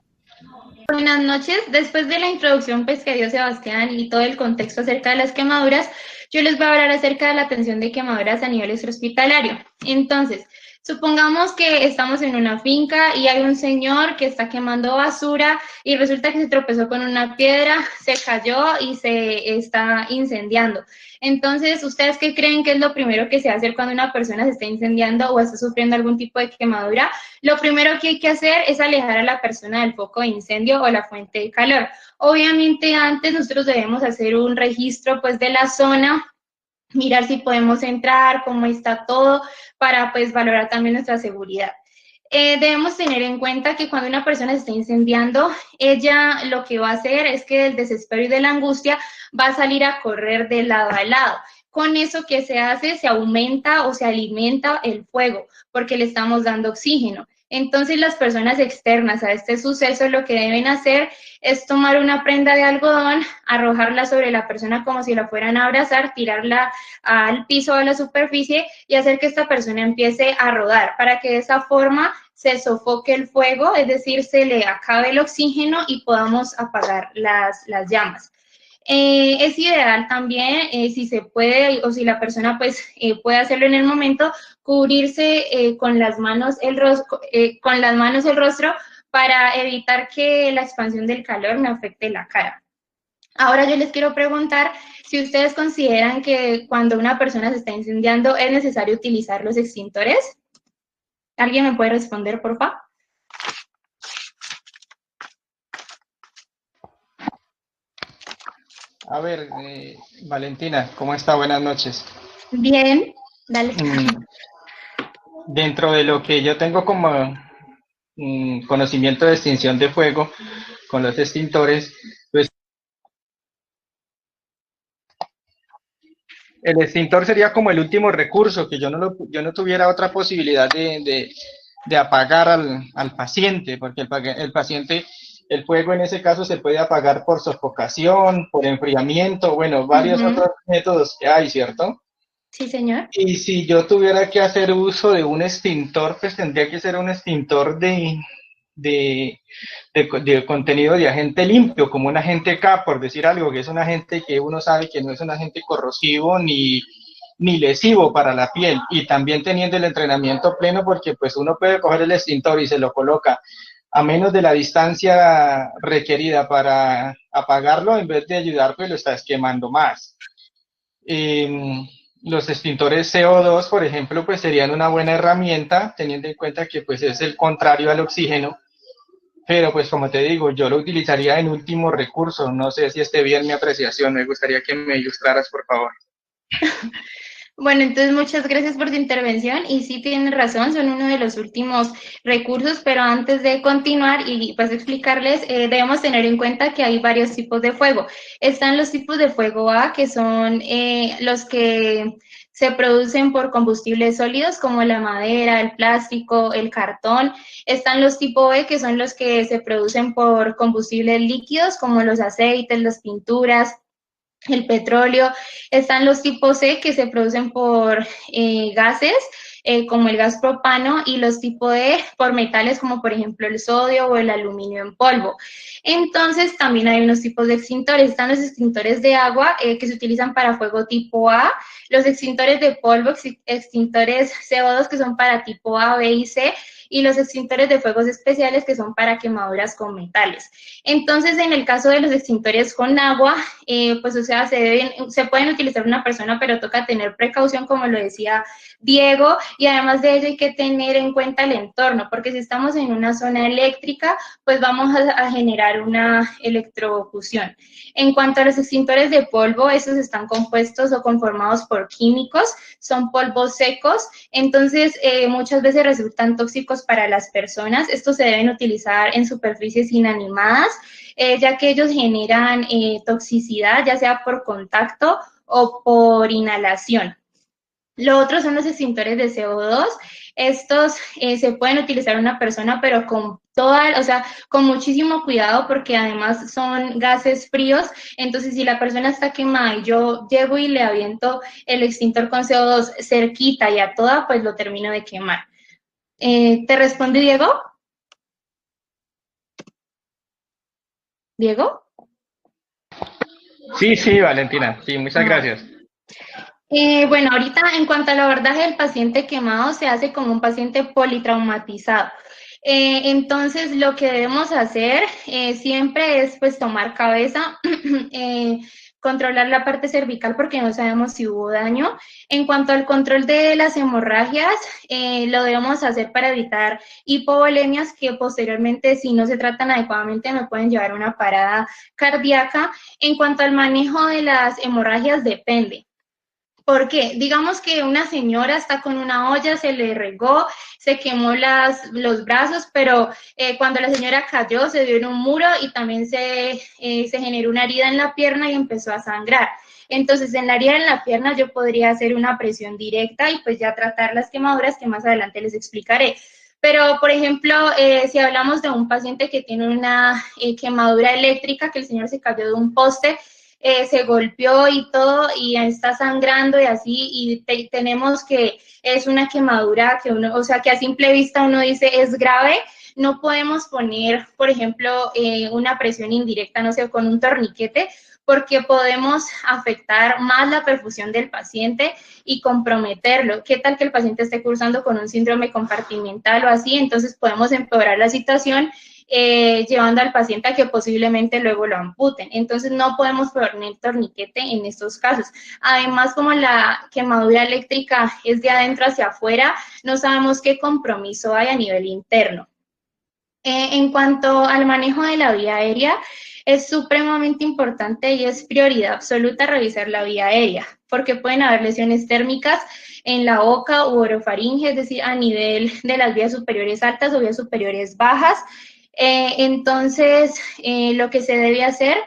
Buenas noches. Después de la introducción pues, que dio Sebastián y todo el contexto acerca de las quemaduras, yo les voy a hablar acerca de la atención de quemaduras a nivel extrahospitalario. Entonces, Supongamos que estamos en una finca y hay un señor que está quemando basura y resulta que se tropezó con una piedra, se cayó y se está incendiando. Entonces, ¿ustedes qué creen que es lo primero que se hace cuando una persona se está incendiando o está sufriendo algún tipo de quemadura? Lo primero que hay que hacer es alejar a la persona del foco de incendio o la fuente de calor. Obviamente, antes nosotros debemos hacer un registro pues de la zona, mirar si podemos entrar, cómo está todo, para pues valorar también nuestra seguridad. Debemos tener en cuenta que cuando una persona se está incendiando, ella lo que va a hacer es que del desespero y de la angustia va a salir a correr de lado a lado. Con eso que se hace, se aumenta o se alimenta el fuego, porque le estamos dando oxígeno. Entonces las personas externas a este suceso lo que deben hacer es tomar una prenda de algodón, arrojarla sobre la persona como si la fueran a abrazar, tirarla al piso o a la superficie y hacer que esta persona empiece a rodar para que de esa forma se sofoque el fuego, es decir, se le acabe el oxígeno y podamos apagar las llamas. Es ideal también, si se puede o si la persona pues puede hacerlo en el momento, cubrirse con las manos el rostro para evitar que la expansión del calor me afecte la cara. Ahora yo les quiero preguntar si ustedes consideran que cuando una persona se está incendiando es necesario utilizar los extintores. ¿Alguien me puede responder, por favor? A ver, Valentina, ¿cómo está? Buenas noches. Bien, dale. Dentro de lo que yo tengo como conocimiento de extinción de fuego con los extintores, pues el extintor sería como el último recurso, que yo no tuviera otra posibilidad de apagar al paciente, porque el paciente, el fuego en ese caso se puede apagar por sofocación, por enfriamiento, bueno, varios otros métodos que hay, ¿cierto? Sí, señor. Y si yo tuviera que hacer uso de un extintor, pues tendría que ser un extintor de contenido de agente limpio, como un agente K, por decir algo, que es un agente que uno sabe que no es un agente corrosivo ni lesivo para la piel, y también teniendo el entrenamiento pleno, porque pues uno puede coger el extintor y se lo coloca a menos de la distancia requerida para apagarlo, en vez de ayudar, pues lo estás quemando más. Los extintores CO2, por ejemplo, pues serían una buena herramienta, teniendo en cuenta que pues es el contrario al oxígeno, pero pues como te digo, yo lo utilizaría en último recurso. No sé si esté bien mi apreciación, me gustaría que me ilustraras, por favor. Bueno, entonces muchas gracias por tu intervención y sí tienes razón, son uno de los últimos recursos, pero antes de continuar y pues explicarles, debemos tener en cuenta que hay varios tipos de fuego. Están los tipos de fuego A, que son los que se producen por combustibles sólidos como la madera, el plástico, el cartón. Están los tipo B, que son los que se producen por combustibles líquidos como los aceites, las pinturas, el petróleo. Están los tipos C que se producen por gases, como el gas propano, y los tipo D por metales como por ejemplo el sodio o el aluminio en polvo. Entonces también hay unos tipos de extintores. Están los extintores de agua que se utilizan para fuego tipo A, los extintores de polvo, extintores CO2 que son para tipo A, B y C, y los extintores de fuegos especiales que son para quemaduras con metales. Entonces, en el caso de los extintores con agua, pues o sea, se pueden utilizar una persona, pero toca tener precaución, como lo decía Diego, y además de ello hay que tener en cuenta el entorno, porque si estamos en una zona eléctrica, pues vamos a generar una electrofusión. En cuanto a los extintores de polvo, esos están compuestos o conformados por químicos, son polvos secos, entonces muchas veces resultan tóxicos para las personas. Estos se deben utilizar en superficies inanimadas, ya que ellos generan toxicidad, ya sea por contacto o por inhalación. Lo otro son los extintores de CO2. Estos se pueden utilizar en una persona, pero con o sea, con muchísimo cuidado, porque además son gases fríos. Entonces, si la persona está quemada y yo llego y le aviento el extintor con CO2 cerquita y a toda, pues lo termino de quemar. ¿Te responde Diego? ¿Diego? Sí, sí, Valentina, sí, muchas gracias. Bueno, ahorita en cuanto al abordaje del paciente quemado, se hace como un paciente politraumatizado. Entonces, lo que debemos hacer siempre es pues tomar cabeza, controlar la parte cervical porque no sabemos si hubo daño. En cuanto al control de las hemorragias, lo debemos hacer para evitar hipovolemias que posteriormente, si no se tratan adecuadamente, me pueden llevar a una parada cardíaca. En cuanto al manejo de las hemorragias, depende. ¿Por qué? Digamos que una señora está con una olla, se le regó, se quemó los brazos, pero cuando la señora cayó se dio en un muro y también se generó una herida en la pierna y empezó a sangrar. Entonces, en la herida en la pierna yo podría hacer una presión directa y pues ya tratar las quemaduras que más adelante les explicaré. Pero, por ejemplo, si hablamos de un paciente que tiene una quemadura eléctrica, que el señor se cayó de un poste, se golpeó y todo, y está sangrando y así, y tenemos que es una quemadura que uno, o sea, que a simple vista uno dice es grave, no podemos poner, por ejemplo, una presión indirecta, no sé, con un torniquete, porque podemos afectar más la perfusión del paciente y comprometerlo. ¿Qué tal que el paciente esté cursando con un síndrome compartimental o así? Entonces podemos empeorar la situación llevando al paciente a que posiblemente luego lo amputen. Entonces no podemos poner torniquete en estos casos. Además, como la quemadura eléctrica es de adentro hacia afuera, no sabemos qué compromiso hay a nivel interno. En cuanto al manejo de la vía aérea, es supremamente importante y es prioridad absoluta revisar la vía aérea, porque pueden haber lesiones térmicas en la boca u orofaringe, es decir, a nivel de las vías superiores altas o vías superiores bajas. Entonces, lo que se debe hacer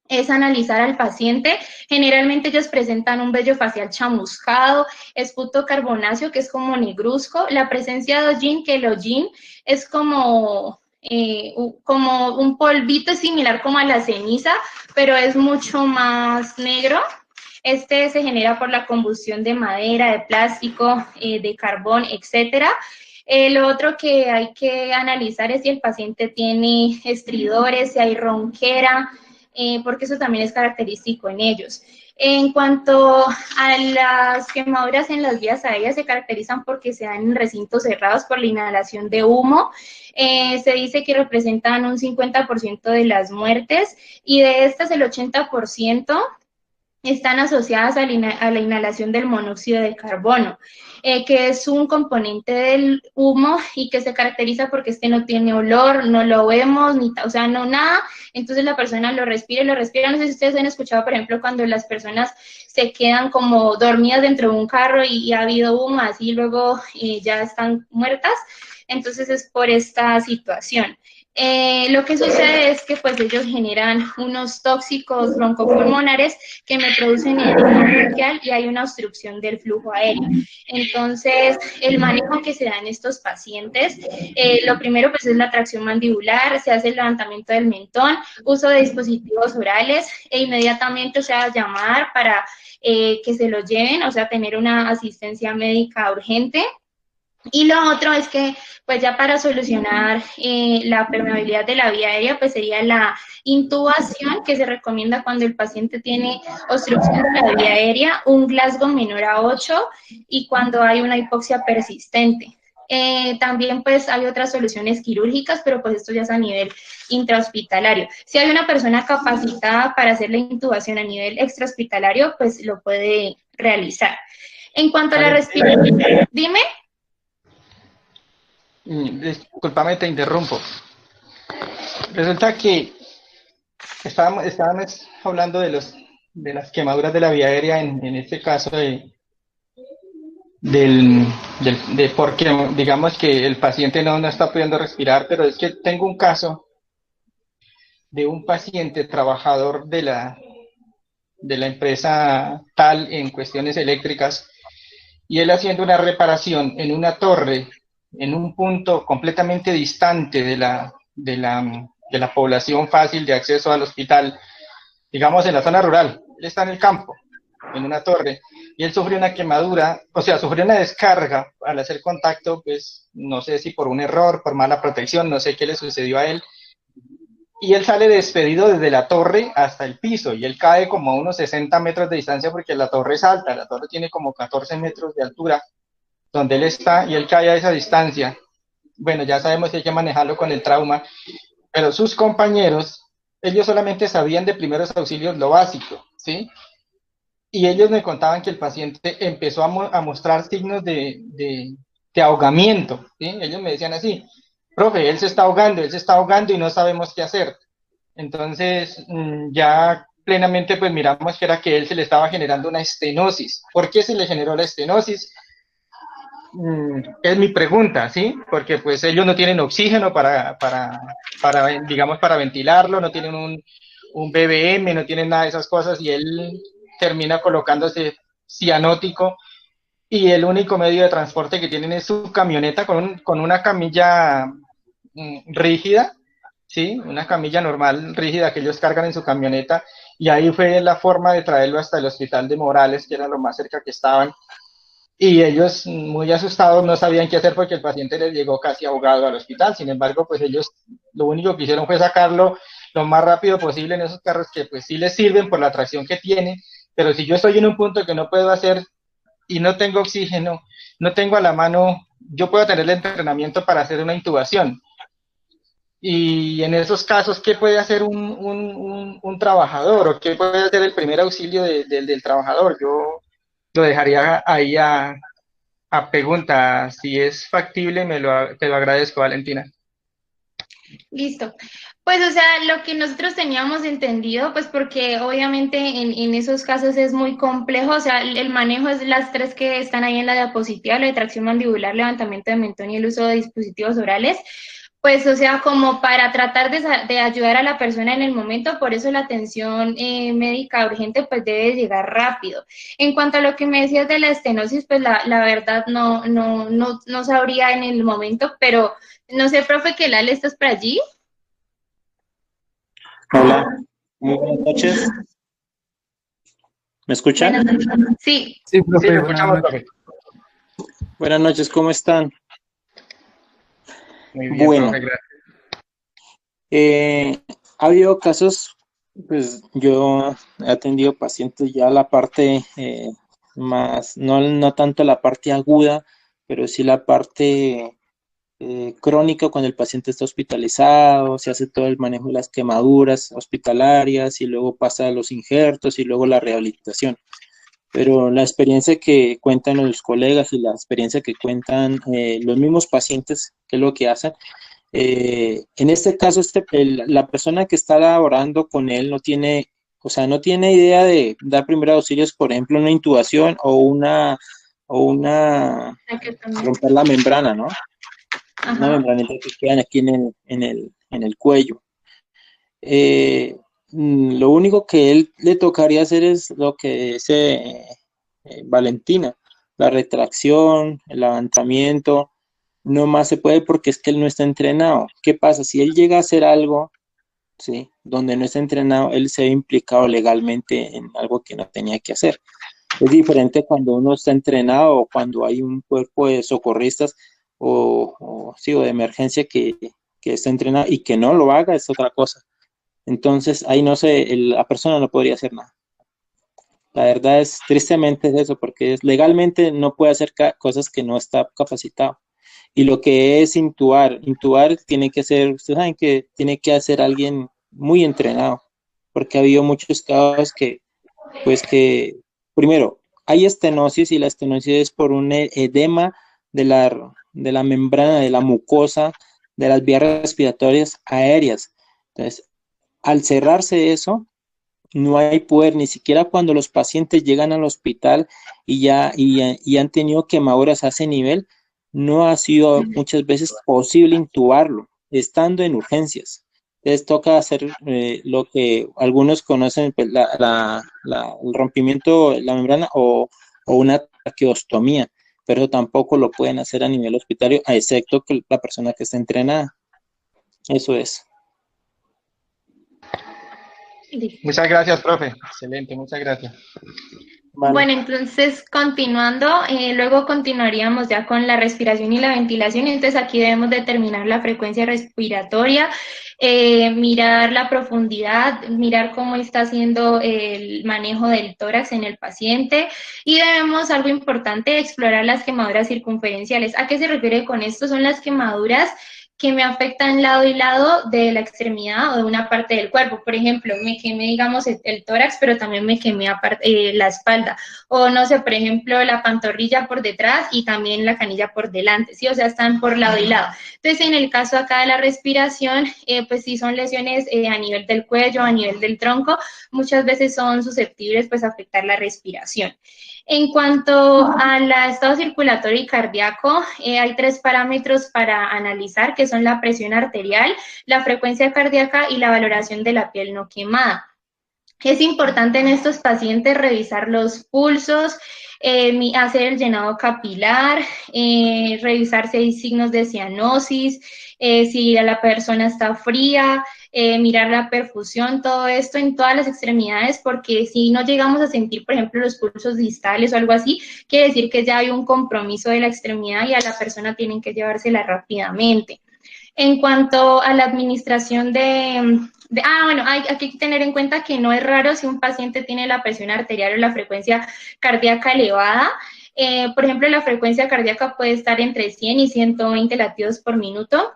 es analizar al paciente. Generalmente ellos presentan un vello facial chamuscado, esputo carbonáceo, que es como negruzco, la presencia de hollín, que el hollín es como un polvito similar como a la ceniza, pero es mucho más negro. Este se genera por la combustión de madera, de plástico, de carbón, etcétera. Lo otro que hay que analizar es si el paciente tiene estridores, si hay ronquera, porque eso también es característico en ellos. En cuanto a las quemaduras en las vías aéreas, se caracterizan porque se dan en recintos cerrados por la inhalación de humo. Se dice que representan un 50% de las muertes y de estas el 80% están asociadas a la inhalación del monóxido de carbono, que es un componente del humo y que se caracteriza porque este no tiene olor, no lo vemos, o sea, no nada, entonces la persona lo respira. No sé si ustedes han escuchado, por ejemplo, cuando las personas se quedan como dormidas dentro de un carro y ha habido humo, así luego ya están muertas, entonces es por esta situación. Lo que sucede es que pues ellos generan unos tóxicos broncopulmonares que me producen edema bronquial y hay una obstrucción del flujo aéreo. Entonces, el manejo que se da en estos pacientes, lo primero pues es la tracción mandibular, se hace el levantamiento del mentón, uso de dispositivos orales e inmediatamente, o sea, llamar para que se lo lleven, o sea, tener una asistencia médica urgente. Y lo otro es que, pues ya para solucionar la permeabilidad de la vía aérea, pues sería la intubación que se recomienda cuando el paciente tiene obstrucción de la vía aérea, un Glasgow menor a 8 y cuando hay una hipoxia persistente. También pues hay otras soluciones quirúrgicas, pero pues esto ya es a nivel intrahospitalario. Si hay una persona capacitada para hacer la intubación a nivel extrahospitalario, pues lo puede realizar. En cuanto a la respiración, dime. Discúlpame, te interrumpo. Resulta que estábamos hablando de las quemaduras de la vía aérea, en este caso de porque digamos que el paciente no está pudiendo respirar, pero es que tengo un caso de un paciente trabajador de la empresa tal en cuestiones eléctricas, y él haciendo una reparación en una torre en un punto completamente distante de la población fácil de acceso al hospital, digamos en la zona rural. Él está en el campo, en una torre, y él sufrió una quemadura, o sea, sufrió una descarga al hacer contacto, pues no sé si por un error, por mala protección, no sé qué le sucedió a él, y él sale despedido desde la torre hasta el piso, y él cae como a unos 60 metros de distancia porque la torre es alta, la torre tiene como 14 metros de altura, donde él está, y él cae a esa distancia. Bueno, ya sabemos que hay que manejarlo con el trauma, pero sus compañeros, ellos solamente sabían de primeros auxilios lo básico, ¿sí? Y ellos me contaban que el paciente empezó a mostrar signos de ahogamiento, ¿sí? Ellos me decían así, profe, él se está ahogando y no sabemos qué hacer. Entonces, ya plenamente pues miramos que era que él se le estaba generando una estenosis. ¿Por qué se le generó la estenosis? Es mi pregunta, ¿sí? Porque pues ellos no tienen oxígeno digamos, para ventilarlo, no tienen un BBM, no tienen nada de esas cosas, y él termina colocándose cianótico, y el único medio de transporte que tienen es su camioneta con una camilla rígida, ¿sí? Una camilla normal rígida que ellos cargan en su camioneta, y ahí fue la forma de traerlo hasta el hospital de Morales, que era lo más cerca que estaban, y ellos muy asustados no sabían qué hacer porque el paciente les llegó casi ahogado al hospital. Sin embargo, pues ellos lo único que hicieron fue sacarlo lo más rápido posible en esos carros que pues sí les sirven por la tracción que tiene, pero si yo estoy en un punto que no puedo hacer y no tengo oxígeno, no tengo a la mano, yo puedo tener el entrenamiento para hacer una intubación. Y en esos casos, ¿qué puede hacer un trabajador, o qué puede hacer el primer auxilio del trabajador? Yo lo dejaría ahí a pregunta. Si es factible, te lo agradezco, Valentina. Listo. Pues, o sea, lo que nosotros teníamos entendido, pues porque obviamente en esos casos es muy complejo, o sea, el manejo es las tres que están ahí en la diapositiva, la de tracción mandibular, levantamiento de mentón y el uso de dispositivos orales, pues, o sea, como para tratar de ayudar a la persona en el momento, por eso la atención médica urgente, pues debe llegar rápido. En cuanto a lo que me decías de la estenosis, pues la verdad no sabría en el momento, pero no sé, profe, que Lale, ¿estás por allí? Hola, muy buenas noches. ¿Me escuchan? Buenas noches. Sí, Sí, Sí, profe, lo buenas escuchamos, noches. profe. Buenas noches, ¿cómo están? Muy bien, Bueno, profe, gracias. ha habido casos, pues yo he atendido pacientes ya la parte más, no tanto la parte aguda, pero sí la parte crónica cuando el paciente está hospitalizado, se hace todo el manejo de las quemaduras hospitalarias y luego pasa a los injertos y luego la rehabilitación. Pero la experiencia que cuentan los colegas y la experiencia que cuentan los mismos pacientes, que es lo que hacen, en este caso la persona que está laborando con él no tiene, o sea, no tiene idea de dar primeros auxilios, por ejemplo, una intubación o una aquí también. romper la membrana, ¿no? Una Ajá. membranita que queda aquí en el cuello. Eh, lo único que él le tocaría hacer es lo que dice Valentina, la retracción, el levantamiento, no más se puede porque es que él no está entrenado. ¿Qué pasa? Si él llega a hacer algo, ¿sí? Donde no está entrenado, él se ve implicado legalmente en algo que no tenía que hacer. Es diferente cuando uno está entrenado o cuando hay un cuerpo de socorristas sí, o de emergencia que está entrenado y que no lo haga, es otra cosa. Entonces, ahí no sé, la persona no podría hacer nada. La verdad es, tristemente es eso, porque legalmente no puede hacer cosas que no está capacitado. Y lo que es intubar tiene que ser, ustedes saben que tiene que hacer alguien muy entrenado, porque ha habido muchos casos pues que, primero, hay estenosis y la estenosis es por un edema de la membrana, de la mucosa, de las vías respiratorias aéreas. Entonces, al cerrarse eso, no hay poder, ni siquiera cuando los pacientes llegan al hospital y han tenido quemaduras a ese nivel, no ha sido muchas veces posible intubarlo, estando en urgencias. Entonces toca hacer lo que algunos conocen, pues, el rompimiento de la membrana o una traqueostomía, pero tampoco lo pueden hacer a nivel hospitalario, a excepto que la persona que está entrenada. Eso es. Muchas gracias, profe. Excelente, muchas gracias. Vale. Bueno, entonces continuando, luego continuaríamos ya con la respiración y la ventilación. Entonces aquí debemos determinar la frecuencia respiratoria, mirar la profundidad, mirar cómo está haciendo el manejo del tórax en el paciente y debemos, algo importante, explorar las quemaduras circunferenciales. ¿A qué se refiere con esto? Son las quemaduras que me afectan lado y lado de la extremidad o de una parte del cuerpo. Por ejemplo, me quemé, digamos, el tórax, pero también me quemé la espalda. O no sé, por ejemplo, la pantorrilla por detrás y también la canilla por delante, ¿sí? O sea, están por lado y lado. Entonces, en el caso acá de la respiración, pues sí son lesiones a nivel del cuello, a nivel del tronco, muchas veces son susceptibles pues a afectar la respiración. En cuanto al estado circulatorio y cardíaco, hay 3 parámetros para analizar, que son la presión arterial, la frecuencia cardíaca y la valoración de la piel no quemada. Es importante en estos pacientes revisar los pulsos, hacer el llenado capilar, revisar si hay signos de cianosis, si la persona está fría, mirar la perfusión, todo esto en todas las extremidades, porque si no llegamos a sentir, por ejemplo, los pulsos distales o algo así, quiere decir que ya hay un compromiso de la extremidad y a la persona tienen que llevársela rápidamente. En cuanto a la administración bueno, hay que tener en cuenta que no es raro si un paciente tiene la presión arterial o la frecuencia cardíaca elevada. Por ejemplo, la frecuencia cardíaca puede estar entre 100 y 120 latidos por minuto.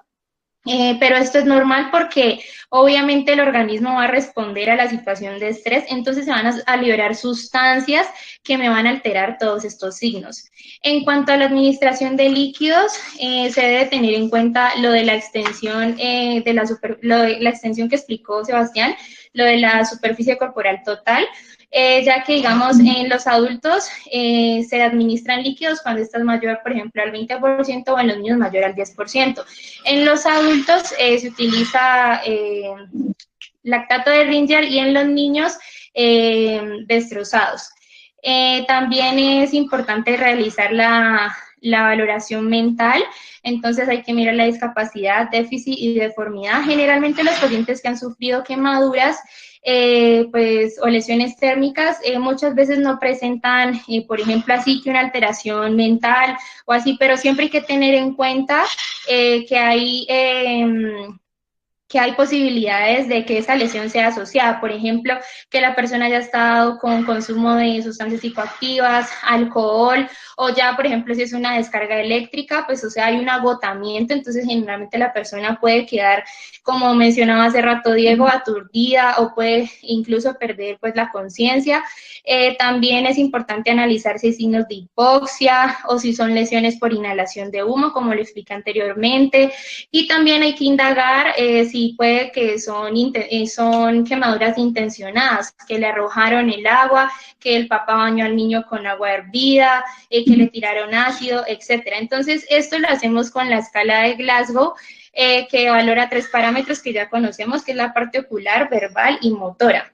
Pero esto es normal porque obviamente el organismo va a responder a la situación de estrés, entonces se van a liberar sustancias que me van a alterar todos estos signos. En cuanto a la administración de líquidos, se debe tener en cuenta lo de la extensión la extensión que explicó Sebastián, lo de la superficie corporal total. Ya que, digamos, en los adultos se administran líquidos cuando esta es mayor, por ejemplo, al 20% o en los niños mayor al 10%. En los adultos se utiliza lactato de Ringer y en los niños destrozados. También es importante realizar la valoración mental, entonces hay que mirar la discapacidad, déficit y deformidad. Generalmente los pacientes que han sufrido quemaduras o lesiones térmicas, muchas veces no presentan, por ejemplo, así que una alteración mental o así, pero siempre hay que tener en cuenta que hay posibilidades de que esa lesión sea asociada, por ejemplo, que la persona haya estado con consumo de sustancias psicoactivas, alcohol, o ya, por ejemplo, si es una descarga eléctrica, pues, o sea, hay un agotamiento, entonces generalmente la persona puede quedar, como mencionaba hace rato Diego, aturdida o puede incluso perder, pues, la conciencia. También es importante analizar si hay signos de hipoxia o si son lesiones por inhalación de humo, como lo expliqué anteriormente, y también hay que indagar si puede que son quemaduras intencionadas, que le arrojaron el agua, que el papá bañó al niño con agua hervida, que le tiraron ácido, etcétera. Entonces, esto lo hacemos con la escala de Glasgow, que valora 3 parámetros que ya conocemos, que es la parte ocular, verbal y motora.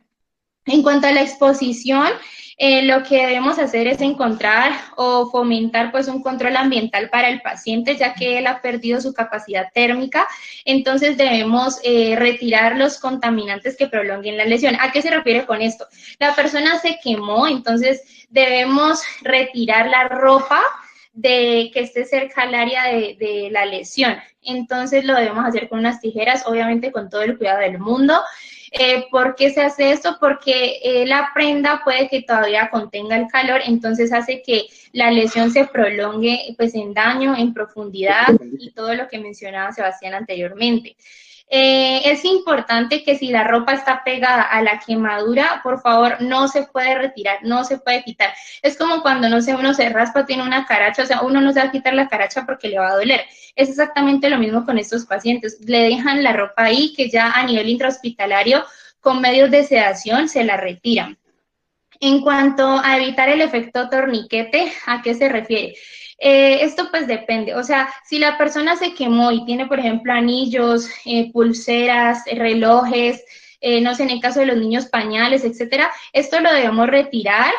En cuanto a la exposición, lo que debemos hacer es encontrar o fomentar pues un control ambiental para el paciente, ya que él ha perdido su capacidad térmica, entonces debemos retirar los contaminantes que prolonguen la lesión. ¿A qué se refiere con esto? La persona se quemó, entonces debemos retirar la ropa que esté cerca al área de la lesión. Entonces lo debemos hacer con unas tijeras, obviamente con todo el cuidado del mundo. ¿Por qué se hace esto? Porque la prenda puede que todavía contenga el calor, entonces hace que la lesión se prolongue pues en daño, en profundidad y todo lo que mencionaba Sebastián anteriormente. Es importante que si la ropa está pegada a la quemadura, por favor, no se puede retirar, no se puede quitar. Es como cuando, no sé, uno se raspa, tiene una caracha, o sea, uno no se va a quitar la caracha porque le va a doler. Es exactamente lo mismo con estos pacientes. Le dejan la ropa ahí, que ya a nivel intrahospitalario, con medios de sedación, se la retiran. En cuanto a evitar el efecto torniquete, ¿a qué se refiere? Esto pues depende, o sea, si la persona se quemó y tiene, por ejemplo, anillos, pulseras, relojes, no sé, en el caso de los niños, pañales, etcétera, esto lo debemos retirar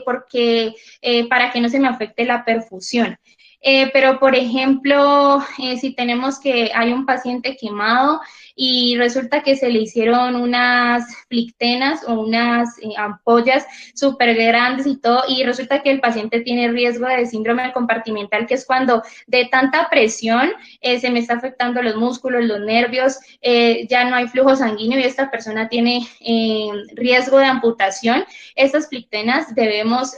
porque para que no se me afecte la perfusión. Pero, por ejemplo, si tenemos que hay un paciente quemado y resulta que se le hicieron unas flictenas o unas ampollas súper grandes y todo, y resulta que el paciente tiene riesgo de síndrome compartimental, que es cuando de tanta presión se me está afectando los músculos, los nervios, ya no hay flujo sanguíneo y esta persona tiene riesgo de amputación. Estas flictenas debemos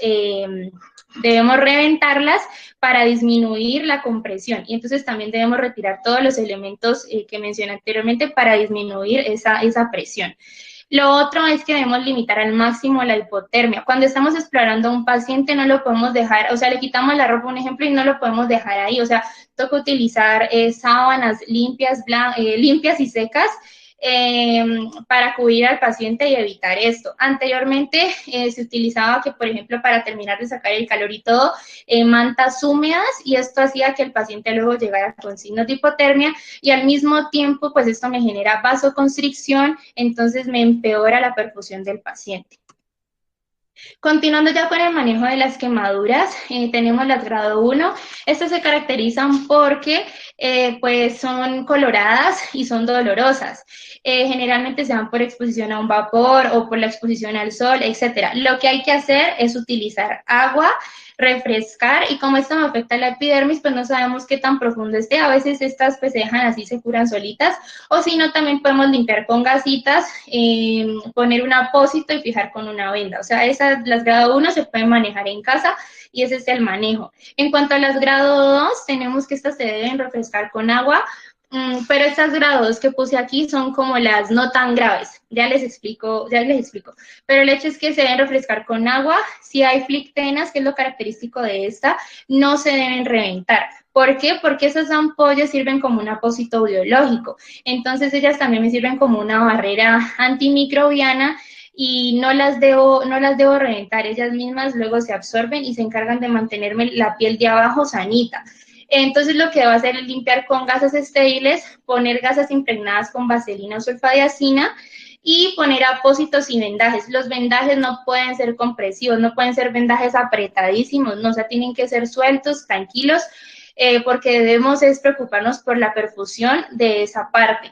reventarlas para disminuir la compresión, y entonces también debemos retirar todos los elementos que mencioné anteriormente para disminuir esa presión. Lo otro es que debemos limitar al máximo la hipotermia. Cuando estamos explorando a un paciente no lo podemos dejar, o sea, le quitamos la ropa, un ejemplo, y no lo podemos dejar ahí, o sea, toca utilizar sábanas limpias y secas para cubrir al paciente y evitar esto. Anteriormente se utilizaba que, por ejemplo, para terminar de sacar el calor y todo, mantas húmedas, y esto hacía que el paciente luego llegara con signos de hipotermia, y al mismo tiempo, pues esto me genera vasoconstricción, entonces me empeora la perfusión del paciente. Continuando ya con el manejo de las quemaduras, tenemos las grado 1. Estas se caracterizan porque pues son coloradas y son dolorosas. Generalmente se dan por exposición a un vapor o por la exposición al sol, etcétera. Lo que hay que hacer es utilizar agua, refrescar, y como esto me afecta la epidermis, pues no sabemos qué tan profundo esté. A veces estas pues se dejan así, se curan solitas, o si no, también podemos limpiar con gasitas, poner un apósito y fijar con una venda. O sea, las grado 1 se pueden manejar en casa y ese es el manejo. En cuanto a las grado 2, tenemos que estas se deben refrescar con agua, pero estas grado 2 que puse aquí son como las no tan graves. Ya les explico. Pero el hecho es que se deben refrescar con agua. Si hay flictenas, que es lo característico de esta, no se deben reventar. ¿Por qué? Porque esas ampollas sirven como un apósito biológico. Entonces ellas también me sirven como una barrera antimicrobiana y no las debo reventar. Ellas mismas luego se absorben y se encargan de mantenerme la piel de abajo sanita. Entonces lo que debo hacer es limpiar con gasas estériles, poner gasas impregnadas con vaselina o sulfadiazina y poner apósitos y vendajes. Los vendajes no pueden ser compresivos, no pueden ser vendajes apretadísimos, no, o sea, tienen que ser sueltos, tranquilos, porque debemos es preocuparnos por la perfusión de esa parte.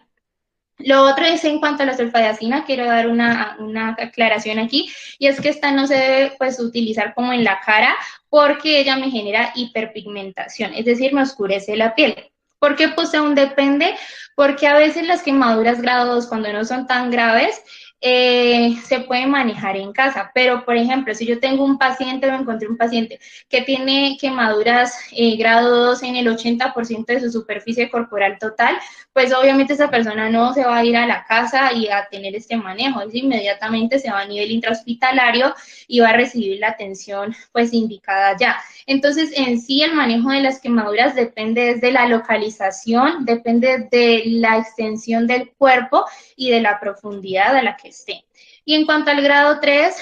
Lo otro es en cuanto a la sulfadiazina, quiero dar una aclaración aquí, y es que esta no se debe pues utilizar como en la cara porque ella me genera hiperpigmentación, es decir, me oscurece la piel. ¿Por qué puse un depende? Porque a veces las quemaduras grado 2, cuando no son tan graves, se pueden manejar en casa, pero por ejemplo, si yo tengo un paciente, me encontré un paciente que tiene quemaduras grado 2 en el 80% de su superficie corporal total, pues obviamente esa persona no se va a ir a la casa y a tener este manejo, es inmediatamente se va a nivel intrahospitalario y va a recibir la atención pues indicada ya. Entonces, en sí, el manejo de las quemaduras depende desde la localización, depende de la extensión del cuerpo y de la profundidad a la que esté. Y en cuanto al grado 3,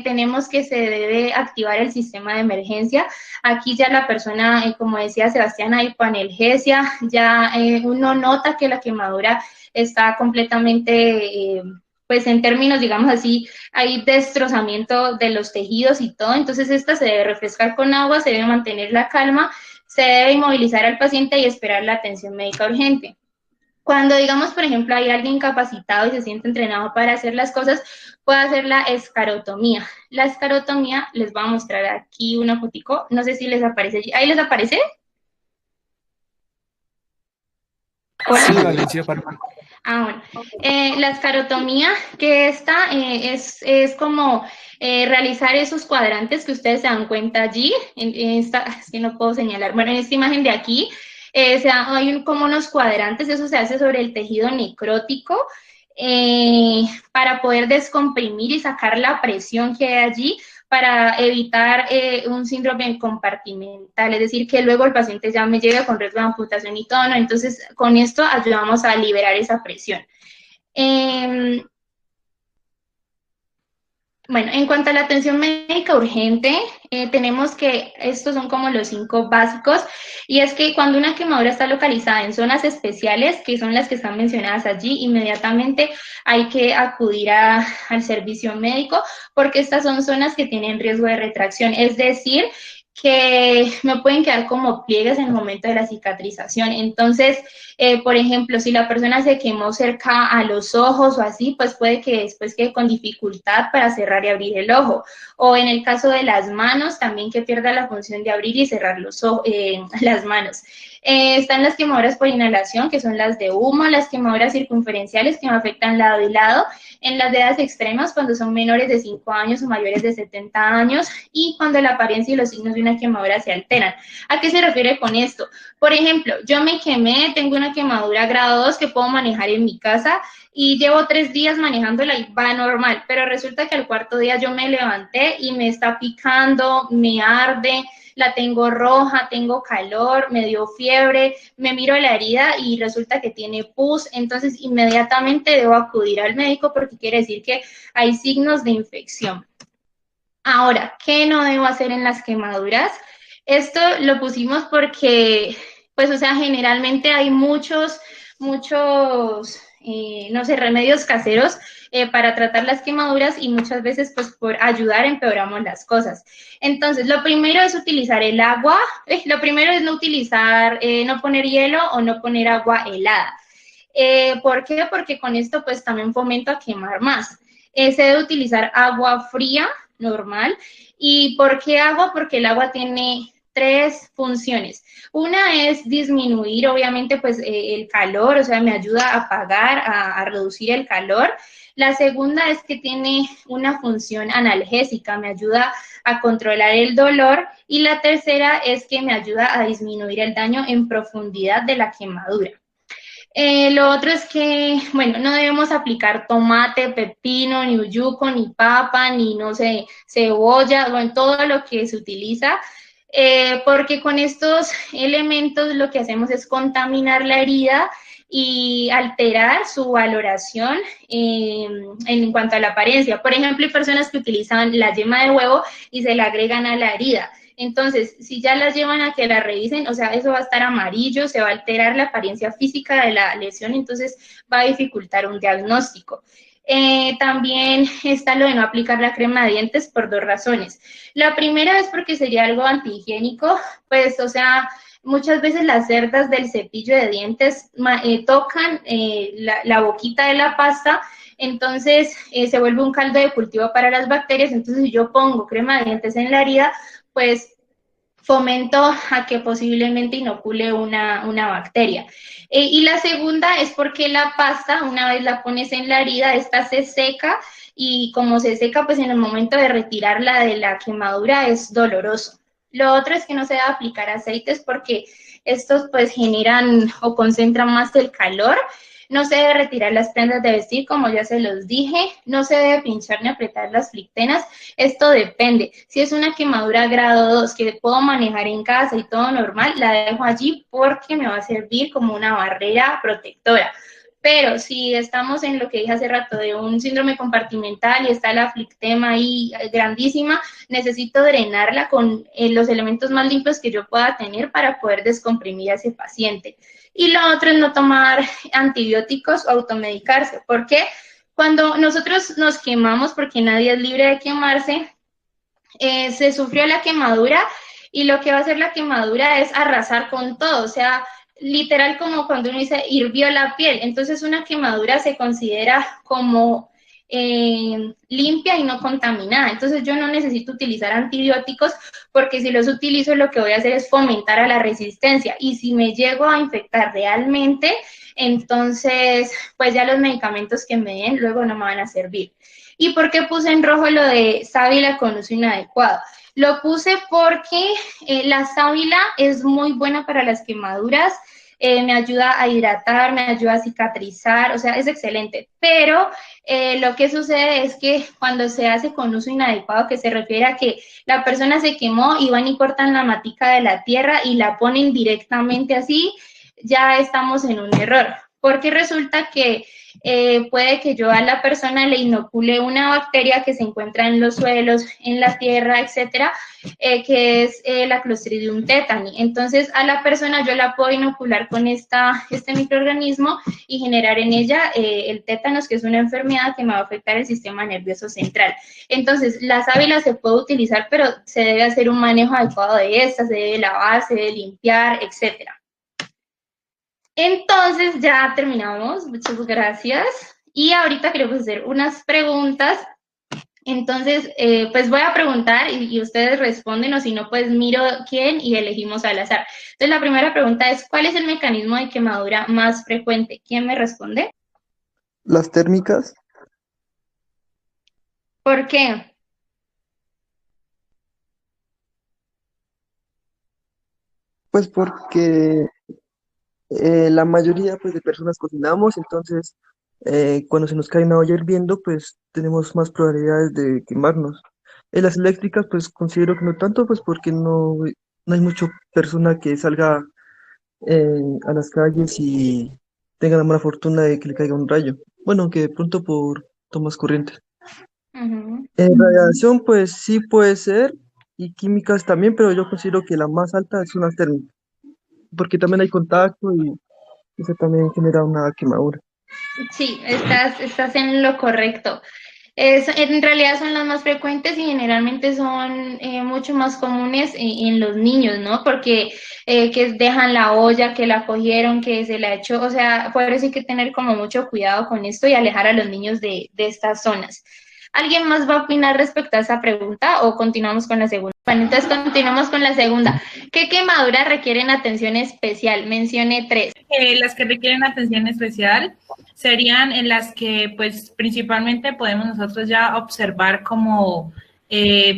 tenemos que se debe activar el sistema de emergencia. Aquí ya la persona, como decía Sebastián, hay hipoanergesia, ya uno nota que la quemadura está completamente, pues en términos, digamos así, hay destrozamiento de los tejidos y todo, entonces esta se debe refrescar con agua, se debe mantener la calma, se debe inmovilizar al paciente y esperar la atención médica urgente. Cuando, digamos, por ejemplo, hay alguien capacitado y se siente entrenado para hacer las cosas, puede hacer la escarotomía. La escarotomía, les voy a mostrar aquí una fotico, no sé si les aparece allí. ¿Ahí les aparece? Sí, Valencia Parma. Bueno. La escarotomía, que esta es como realizar esos cuadrantes que ustedes se dan cuenta allí, es que no puedo señalar, bueno, en esta imagen de aquí, hay como unos cuadrantes, eso se hace sobre el tejido necrótico para poder descomprimir y sacar la presión que hay allí para evitar un síndrome compartimental, es decir, que luego el paciente ya me llegue con riesgo de amputación y todo, ¿no? Entonces, con esto ayudamos a liberar esa presión. Bueno, en cuanto a la atención médica urgente, tenemos que estos son como los 5 básicos, y es que cuando una quemadura está localizada en zonas especiales, que son las que están mencionadas allí, inmediatamente hay que acudir al servicio médico, porque estas son zonas que tienen riesgo de retracción, es decir, que me pueden quedar como pliegues en el momento de la cicatrización. Entonces, por ejemplo, si la persona se quemó cerca a los ojos o así, pues puede que después quede con dificultad para cerrar y abrir el ojo. O en el caso de las manos, también que pierda la función de abrir y cerrar los ojos, las manos. Están las quemaduras por inhalación, que son las de humo, las quemaduras circunferenciales, que me afectan lado y lado, en las edades extremas, cuando son menores de 5 años o mayores de 70 años, y cuando la apariencia y los signos de una quemadura se alteran. ¿A qué se refiere con esto? Por ejemplo, yo me quemé, tengo una quemadura grado 2 que puedo manejar en mi casa, y llevo 3 días manejándola y va normal, pero resulta que al cuarto día yo me levanté y me está picando, me arde, la tengo roja, tengo calor, me dio fiebre, me miro la herida y resulta que tiene pus, entonces inmediatamente debo acudir al médico porque quiere decir que hay signos de infección. Ahora, ¿qué no debo hacer en las quemaduras? Esto lo pusimos porque, pues, o sea, generalmente hay muchos, no sé, remedios caseros para tratar las quemaduras y muchas veces, pues, por ayudar empeoramos las cosas. Entonces, lo primero es utilizar el agua, lo primero es no utilizar, no poner hielo o no poner agua helada. ¿Por qué? Porque con esto, pues, también fomento a quemar más. Se debe utilizar agua fría, normal. ¿Y por qué agua? Porque el agua tiene 3 funciones. Una es disminuir, obviamente, pues el calor, o sea, me ayuda a apagar, a reducir el calor. La segunda es que tiene una función analgésica, me ayuda a controlar el dolor. Y la tercera es que me ayuda a disminuir el daño en profundidad de la quemadura. Lo otro es que, bueno, no debemos aplicar tomate, pepino, ni uyuco, ni papa, ni, no sé, cebolla, bueno, todo lo que se utiliza, porque con estos elementos lo que hacemos es contaminar la herida y alterar su valoración en cuanto a la apariencia. Por ejemplo, hay personas que utilizan la yema de huevo y se la agregan a la herida. Entonces, si ya las llevan a que la revisen, o sea, eso va a estar amarillo, se va a alterar la apariencia física de la lesión, entonces va a dificultar un diagnóstico. También está lo de no aplicar la crema de dientes por 2 razones. La primera es porque sería algo antihigiénico, pues, o sea, muchas veces las cerdas del cepillo de dientes tocan la boquita de la pasta, entonces se vuelve un caldo de cultivo para las bacterias, entonces si yo pongo crema de dientes en la herida, pues fomento a que posiblemente inocule una bacteria. Y la segunda es porque la pasta, una vez la pones en la herida, esta se seca y como se seca, pues en el momento de retirarla de la quemadura es doloroso. Lo otro es que no se debe aplicar aceites porque estos pues generan o concentran más el calor. No se debe retirar las prendas de vestir, como ya se los dije. No se debe pinchar ni apretar las flictenas. Esto depende. Si es una quemadura grado 2 que puedo manejar en casa y todo normal, la dejo allí porque me va a servir como una barrera protectora. Pero si estamos en lo que dije hace rato de un síndrome compartimental y está la flictema ahí grandísima, necesito drenarla con los elementos más limpios que yo pueda tener para poder descomprimir a ese paciente. Y lo otro es no tomar antibióticos o automedicarse. ¿Por qué? Cuando nosotros nos quemamos, porque nadie es libre de quemarse, se sufrió la quemadura y lo que va a hacer la quemadura es arrasar con todo, o sea, literal como cuando uno dice hirvió la piel. Entonces una quemadura se considera como limpia y no contaminada. Entonces yo no necesito utilizar antibióticos porque si los utilizo lo que voy a hacer es fomentar a la resistencia y si me llego a infectar realmente, entonces pues ya los medicamentos que me den luego no me van a servir. ¿Y por qué puse en rojo lo de sábila con uso inadecuado? Lo puse porque la sábila es muy buena para las quemaduras, me ayuda a hidratar, me ayuda a cicatrizar, o sea, es excelente. Pero lo que sucede es que cuando se hace con uso inadecuado, que se refiere a que la persona se quemó y van y cortan la matica de la tierra y la ponen directamente así, ya estamos en un error. Porque resulta que puede que yo a la persona le inocule una bacteria que se encuentra en los suelos, en la tierra, etcétera, que es la Clostridium tetani. Entonces, a la persona yo la puedo inocular con este microorganismo y generar en ella el tétanos, que es una enfermedad que me va a afectar el sistema nervioso central. Entonces, la sábila se puede utilizar, pero se debe hacer un manejo adecuado de esta, se debe lavar, se debe limpiar, etcétera. Entonces, ya terminamos. Muchas gracias. Y ahorita queremos hacer unas preguntas. Entonces, pues voy a preguntar y ustedes responden, o si no, pues miro quién y elegimos al azar. Entonces, la primera pregunta es, ¿cuál es el mecanismo de quemadura más frecuente? ¿Quién me responde? Las térmicas, ¿Por qué? pues porque la mayoría pues, de personas cocinamos, entonces cuando se nos cae una olla hirviendo, pues tenemos más probabilidades de quemarnos. En las eléctricas, pues considero que no tanto, pues porque no hay mucha persona que salga a las calles y tenga la mala fortuna de que le caiga un rayo. Bueno, aunque de pronto por tomas corrientes. Ujú. Radiación, pues sí puede ser, y químicas también, pero yo considero que la más alta es una térmica, porque también hay contacto y eso también genera una quemadura. Sí, estás en lo correcto. En realidad son las más frecuentes y generalmente son mucho más comunes en los niños, ¿no? Porque que dejan la olla, que la cogieron, que se la echó, o sea, por eso hay que tener como mucho cuidado con esto y alejar a los niños de estas zonas. ¿Alguien más va a opinar respecto a esa pregunta o continuamos con la segunda? Bueno, entonces continuamos con la segunda. ¿Qué quemaduras requieren atención especial? Mencione 3. Las que requieren atención especial serían en las que, pues, principalmente podemos nosotros ya observar como,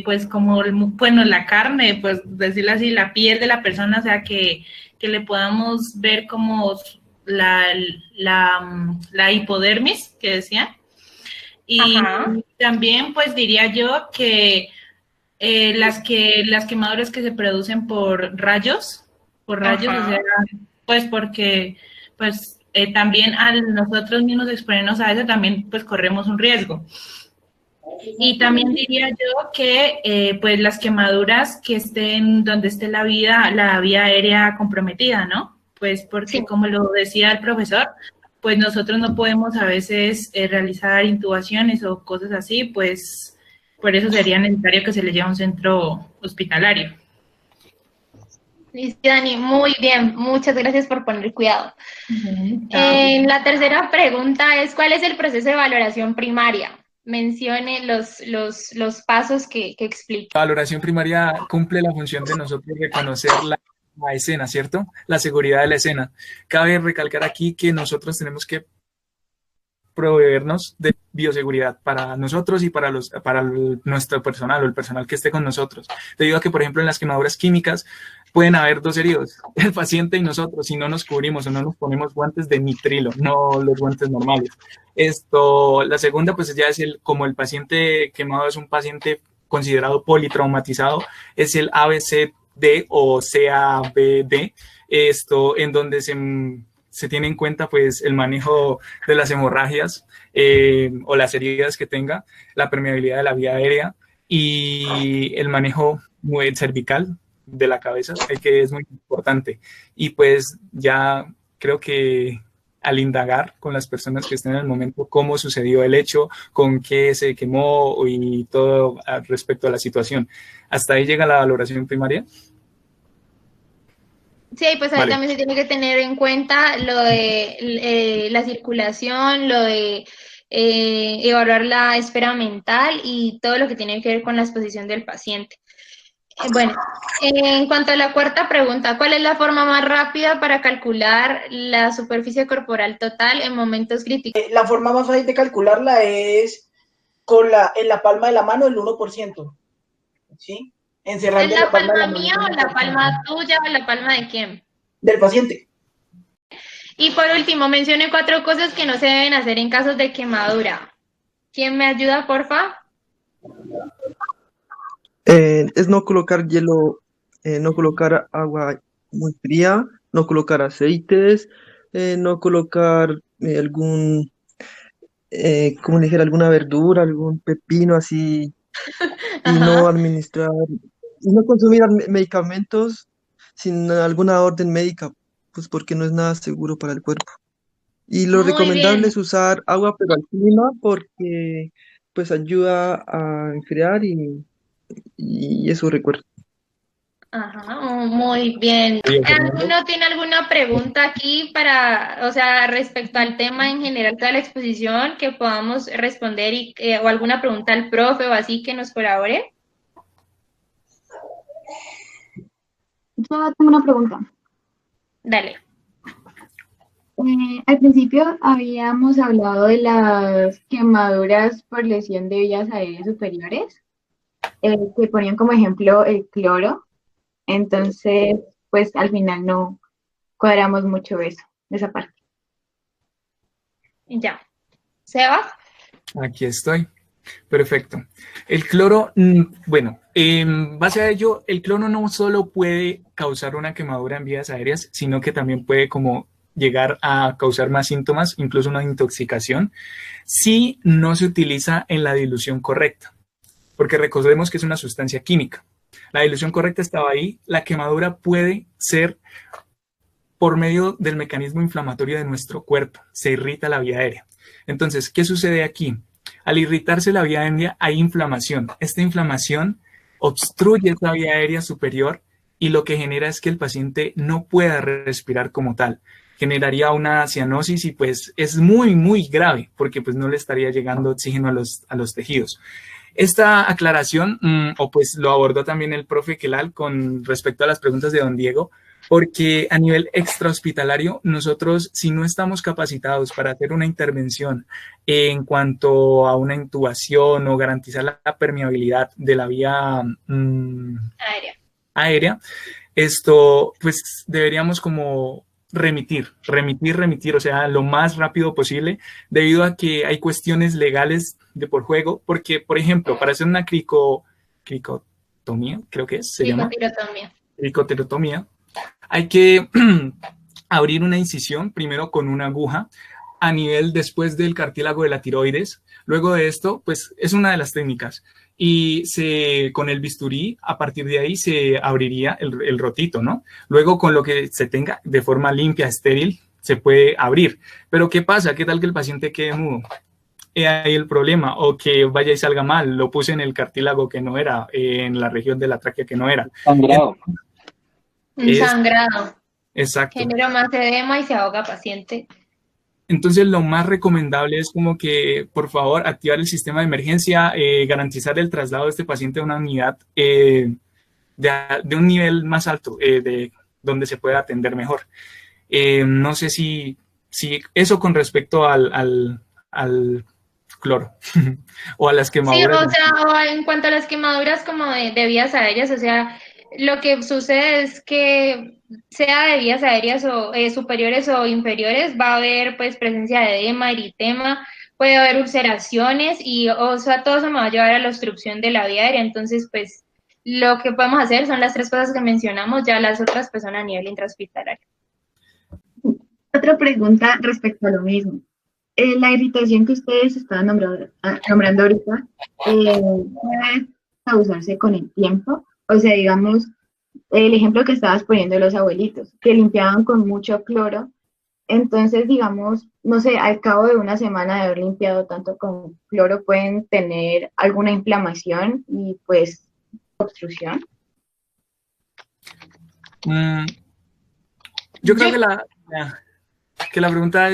pues, como, bueno, la carne, pues, decirlo así, la piel de la persona, o sea, que le podamos ver como la hipodermis, que decían. Y Ajá. también, pues, diría yo que las quemaduras que se producen por rayos, Ajá. o sea, pues porque pues también al nosotros mismos exponernos a eso también pues corremos un riesgo. Y también diría yo que pues las quemaduras que estén donde esté la vía aérea comprometida, ¿no? Pues porque Sí. como lo decía el profesor, pues nosotros no podemos a veces realizar intubaciones o cosas así, pues por eso sería necesario que se le lleve a un centro hospitalario. Listo, Dani, muy bien. Muchas gracias por poner cuidado. Uh-huh. La tercera pregunta es, ¿cuál es el proceso de valoración primaria? Mencione los pasos que explique. La valoración primaria cumple la función de nosotros reconocer la escena, ¿cierto? La seguridad de la escena. Cabe recalcar aquí que nosotros tenemos que proveernos de bioseguridad para nosotros y para nuestro personal o el personal que esté con nosotros. Debido a que, por ejemplo, en las quemaduras químicas pueden haber dos heridos, el paciente y nosotros, si no nos cubrimos o no nos ponemos guantes de nitrilo, no los guantes normales. La segunda, pues ya es como el paciente quemado es un paciente considerado politraumatizado, es el ABCD o CABD, en donde se tiene en cuenta pues el manejo de las hemorragias o las heridas que tenga, la permeabilidad de la vía aérea y el manejo muy cervical de la cabeza, que es muy importante. Y pues ya creo que al indagar con las personas que estén en el momento cómo sucedió el hecho, con qué se quemó y todo respecto a la situación. ¿Hasta ahí llega la valoración primaria? Sí, pues ahí también se tiene que tener en cuenta lo de la circulación, lo de evaluar la esfera mental y todo lo que tiene que ver con la exposición del paciente. Bueno, en cuanto a la cuarta pregunta, ¿cuál es la forma más rápida para calcular la superficie corporal total en momentos críticos? La forma más fácil de calcularla es en la palma de la mano el 1%, ¿sí? Encerrando ¿Es la palma mía mía o la palma tuya o la palma de quién? Del paciente. Y por último, mencione 4 cosas que no se deben hacer en casos de quemadura. ¿Quién me ayuda, porfa? Es no colocar hielo, no colocar agua muy fría, no colocar aceites, no colocar algún como le dijera, alguna verdura, algún pepino así, y no Ajá. administrar, y no consumir medicamentos sin alguna orden médica, pues porque no es nada seguro para el cuerpo. Y lo Muy recomendable bien. es usar agua pero al clima porque pues ayuda a enfriar y eso recuerda. Ajá, muy bien. Oye, Fernando. ¿Alguno tiene alguna pregunta aquí para, o sea, respecto al tema en general, toda la exposición, que podamos responder o alguna pregunta al profe o así que nos colabore? Yo tengo una pregunta. Dale. Al principio habíamos hablado de las quemaduras por lesión de vías aéreas superiores, que ponían como ejemplo el cloro. Entonces, pues al final no cuadramos mucho eso, esa parte. Ya. Sebas. Aquí estoy. Perfecto. El cloro, bueno, en base a ello, el cloro no solo puede causar una quemadura en vías aéreas, sino que también puede como llegar a causar más síntomas, incluso una intoxicación, si no se utiliza en la dilución correcta, porque recordemos que es una sustancia química. La dilución correcta estaba ahí, la quemadura puede ser por medio del mecanismo inflamatorio de nuestro cuerpo, se irrita la vía aérea. Entonces, ¿qué sucede aquí? Al irritarse la vía aérea hay inflamación. Esta inflamación obstruye esa vía aérea superior y lo que genera es que el paciente no pueda respirar como tal. Generaría una cianosis y pues es muy, muy grave porque pues no le estaría llegando oxígeno a los tejidos. Esta aclaración, o pues lo abordó también el profe Kelal con respecto a las preguntas de don Diego, porque a nivel extrahospitalario, nosotros, si no estamos capacitados para hacer una intervención en cuanto a una intubación o garantizar la permeabilidad de la vía aérea, esto, pues deberíamos como remitir, o sea, lo más rápido posible, debido a que hay cuestiones legales de por juego, porque, por ejemplo, para hacer una cricotomía, creo que se llama, cricoterotomía, hay que abrir una incisión primero con una aguja a nivel después del cartílago de la tiroides. Luego de esto, pues es una de las técnicas. Y con el bisturí, a partir de ahí se abriría el rotito, ¿no? Luego con lo que se tenga de forma limpia, estéril, se puede abrir. Pero ¿qué pasa? ¿Qué tal que el paciente quede mudo? Ahí el problema, o que vaya y salga mal, lo puse en el cartílago que no era, en la región de la tráquea que no era. Sangrado. Un sangrado. Exacto. Genera más edema y se ahoga paciente. Entonces, lo más recomendable es como que, por favor, activar el sistema de emergencia, garantizar el traslado de este paciente a una unidad de un nivel más alto, de donde se pueda atender mejor. No sé si eso con respecto al cloro o a las quemaduras. Sí, o sea, en cuanto a las quemaduras como de vías aéreas, o sea, lo que sucede es que sea de vías aéreas o superiores o inferiores, va a haber pues presencia de edema, eritema, puede haber ulceraciones y, o sea, todo eso me va a llevar a la obstrucción de la vía aérea. Entonces, pues, lo que podemos hacer son las tres cosas que mencionamos, ya las otras pues son a nivel intrahospitalario. Otra pregunta respecto a lo mismo. La irritación que ustedes estaban nombrando ahorita puede causarse con el tiempo. O sea, digamos, el ejemplo que estabas poniendo de los abuelitos, que limpiaban con mucho cloro. Entonces, digamos, no sé, al cabo de una semana de haber limpiado tanto con cloro, pueden tener alguna inflamación y pues obstrucción. Yo creo que la pregunta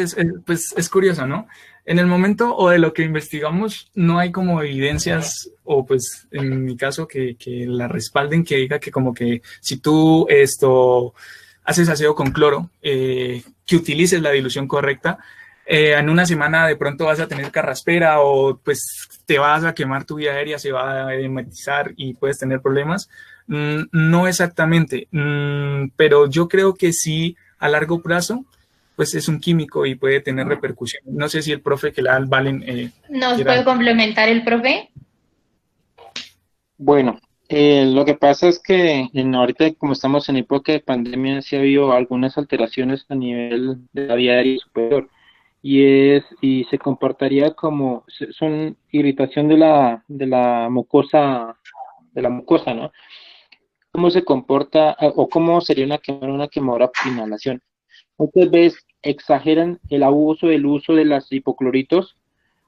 pues, es curiosa, ¿no? En el momento o de lo que investigamos no hay como evidencias o pues en mi caso que la respalden, que diga que como que si tú haces aseo con cloro, que utilices la dilución correcta, en una semana de pronto vas a tener carraspera o pues te vas a quemar tu vía aérea, se va a edematizar y puedes tener problemas. No exactamente, pero yo creo que sí a largo plazo pues es un químico y puede tener repercusiones. No sé si el profe que Valen... ¿Nos puede complementar el profe? Bueno, lo que pasa es que ahorita como estamos en época de pandemia sí ha habido algunas alteraciones a nivel de la vía aérea superior y se comportaría como, son irritación de la mucosa, ¿no? ¿Cómo se comporta o cómo sería una quemadura por inhalación? Muchas veces exageran el uso de las hipocloritos,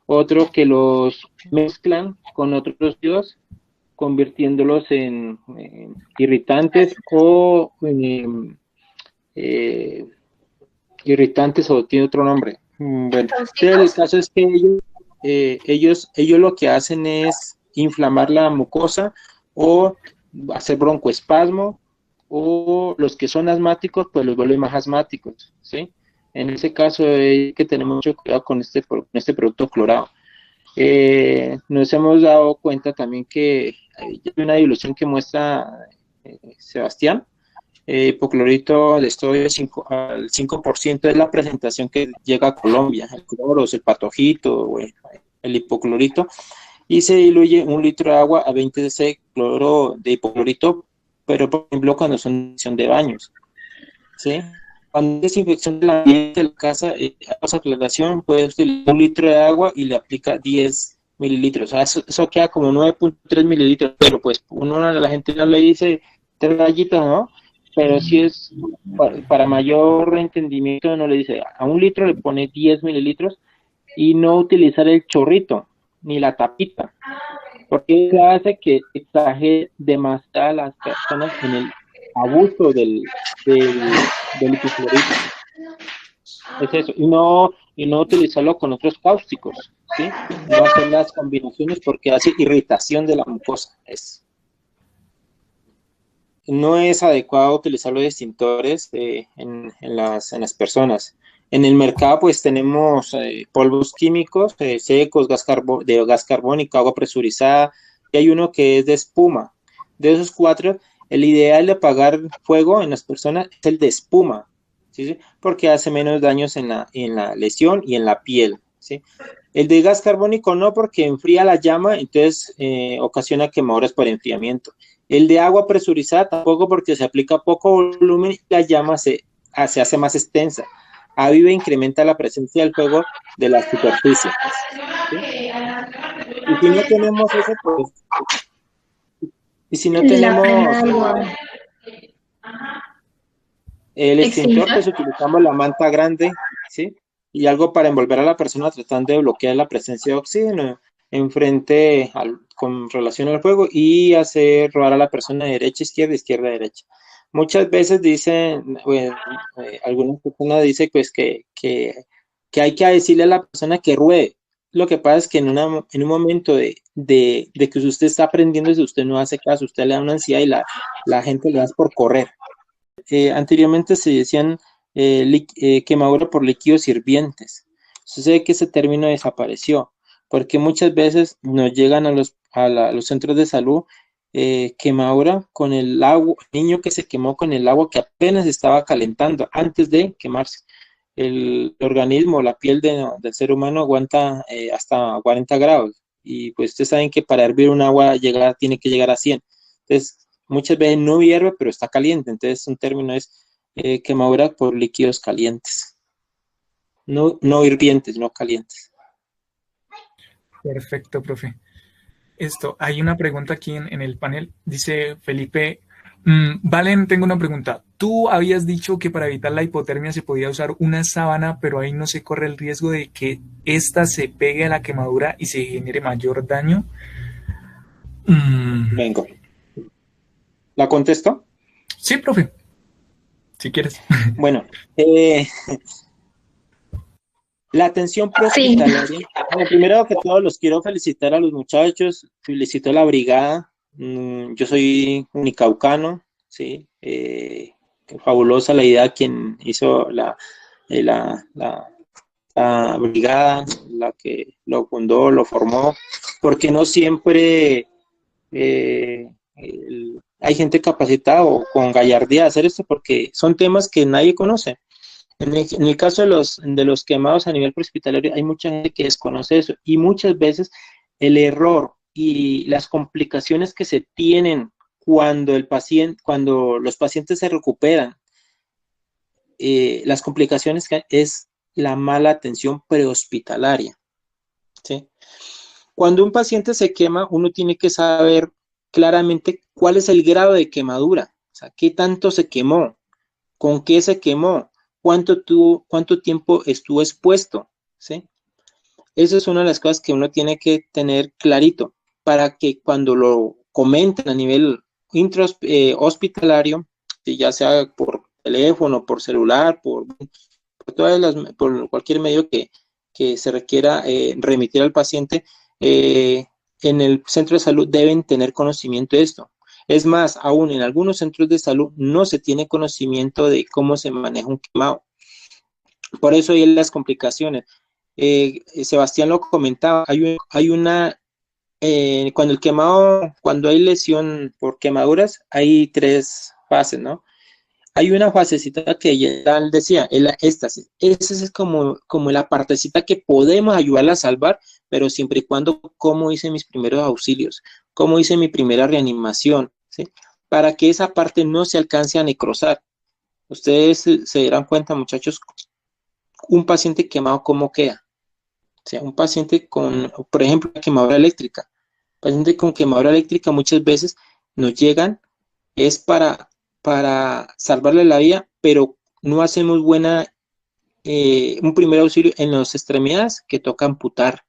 otro que los mezclan con otros residuos, convirtiéndolos en irritantes o irritantes o tiene otro nombre. Bueno, pero el caso es que ellos lo que hacen es inflamar la mucosa o hacer broncoespasmo, o los que son asmáticos, pues los vuelven más asmáticos, ¿sí? En ese caso hay que tener mucho cuidado con este producto clorado. Nos hemos dado cuenta también que hay una dilución que muestra Sebastián, hipoclorito de sodio al 5% es la presentación que llega a Colombia, el cloros, el patojito, el hipoclorito, y se diluye 1 litro de agua a 20 cc cloro de hipoclorito, pero por ejemplo cuando son de baños, ¿sí? Cuando es desinfección del ambiente de la casa, hace aclaración, puede utilizar 1 litro de agua y le aplica 10 mililitros, o sea, eso queda como 9.3 mililitros, pero pues uno a la gente no le dice 3 rayitas, ¿no? Pero si es para mayor entendimiento, no le dice, a 1 litro le pone 10 mililitros y no utilizar el chorrito ni la tapita, porque eso hace que exagere demasiado a las personas en el abuso del hipoclorito. Es eso, y no utilizarlo con otros cáusticos, ¿sí? No hacer las combinaciones porque hace irritación de la mucosa. No es adecuado utilizar los extintores en las personas. En el mercado pues tenemos polvos químicos secos, de gas carbónico, agua presurizada, y hay uno que es de espuma. De esos 4, el ideal de apagar fuego en las personas es el de espuma, ¿sí? Porque hace menos daños en la lesión y en la piel, ¿sí? El de gas carbónico no, porque enfría la llama, entonces ocasiona quemaduras por enfriamiento. El de agua presurizada tampoco, porque se aplica poco volumen y la llama se hace más extensa. Aviva e incrementa la presencia del fuego de la superficie, ¿sí? Y si no tenemos eso, pues... Y si no tenemos el extintor, pues utilizamos la manta grande, ¿sí? Y algo para envolver a la persona tratando de bloquear la presencia de oxígeno con relación al fuego, y hacer rodar a la persona de derecha a izquierda, izquierda a derecha. Muchas veces dicen, algunas personas dicen pues que hay que decirle a la persona que ruede. Lo que pasa es que en un momento de que usted está aprendiendo, si usted no hace caso, usted le da una ansiedad y la gente le da por correr. Anteriormente se decían quemadura por líquidos hirvientes. Sucede que ese término desapareció, porque muchas veces nos llegan a los centros de salud quemadura con el agua, niño que se quemó con el agua que apenas estaba calentando antes de quemarse. El organismo, la piel del ser humano aguanta hasta 40 grados, y pues ustedes saben que para hervir un agua tiene que llegar a 100. Entonces, muchas veces no hierve, pero está caliente. Entonces, un término es quemadura por líquidos calientes. No hirvientes, no calientes. Perfecto, profe. Hay una pregunta aquí en el panel. Dice Felipe, Valen, tengo una pregunta. Tú habías dicho que para evitar la hipotermia se podía usar una sábana, pero ahí no se corre el riesgo de que ésta se pegue a la quemadura y se genere mayor daño. Vengo. ¿La contesto? Sí, profe. Si quieres. Bueno, la atención prehospitalaria. Sí. Bueno, primero que todo, los quiero felicitar a los muchachos. Felicito a la brigada. Yo soy unicaucano, ¿sí? Fabulosa la idea quien hizo la brigada, la que lo fundó, lo formó, porque no siempre hay gente capacitada o con gallardía de hacer esto, porque son temas que nadie conoce. En el caso de los quemados a nivel prehospitalario, hay mucha gente que desconoce eso, y muchas veces el error y las complicaciones que se tienen cuando los pacientes se recuperan, las complicaciones es la mala atención prehospitalaria, ¿sí? Cuando un paciente se quema, uno tiene que saber claramente cuál es el grado de quemadura, o sea, qué tanto se quemó, con qué se quemó, cuánto tiempo estuvo expuesto, ¿sí? Eso es una de las cosas que uno tiene que tener clarito para que cuando lo comenten a nivel hospitalario, ya sea por teléfono, por celular, por cualquier medio que se requiera remitir al paciente, en el centro de salud deben tener conocimiento de esto. Es más, aún en algunos centros de salud no se tiene conocimiento de cómo se maneja un quemado. Por eso hay las complicaciones. Sebastián lo comentaba, cuando hay lesión por quemaduras, hay 3 fases, ¿no? Hay una fasecita que ya decía, es la éstasis. Esa es como la partecita que podemos ayudarla a salvar, pero siempre y cuando, como hice mis primeros auxilios, como hice mi primera reanimación, ¿sí? Para que esa parte no se alcance a necrosar. Ustedes se darán cuenta, muchachos, un paciente quemado, ¿cómo queda? O sea, un paciente con, por ejemplo, quemadura eléctrica. Paciente con quemadura eléctrica muchas veces nos llegan, es para salvarle la vida, pero no hacemos un primer auxilio en las extremidades que toca amputar,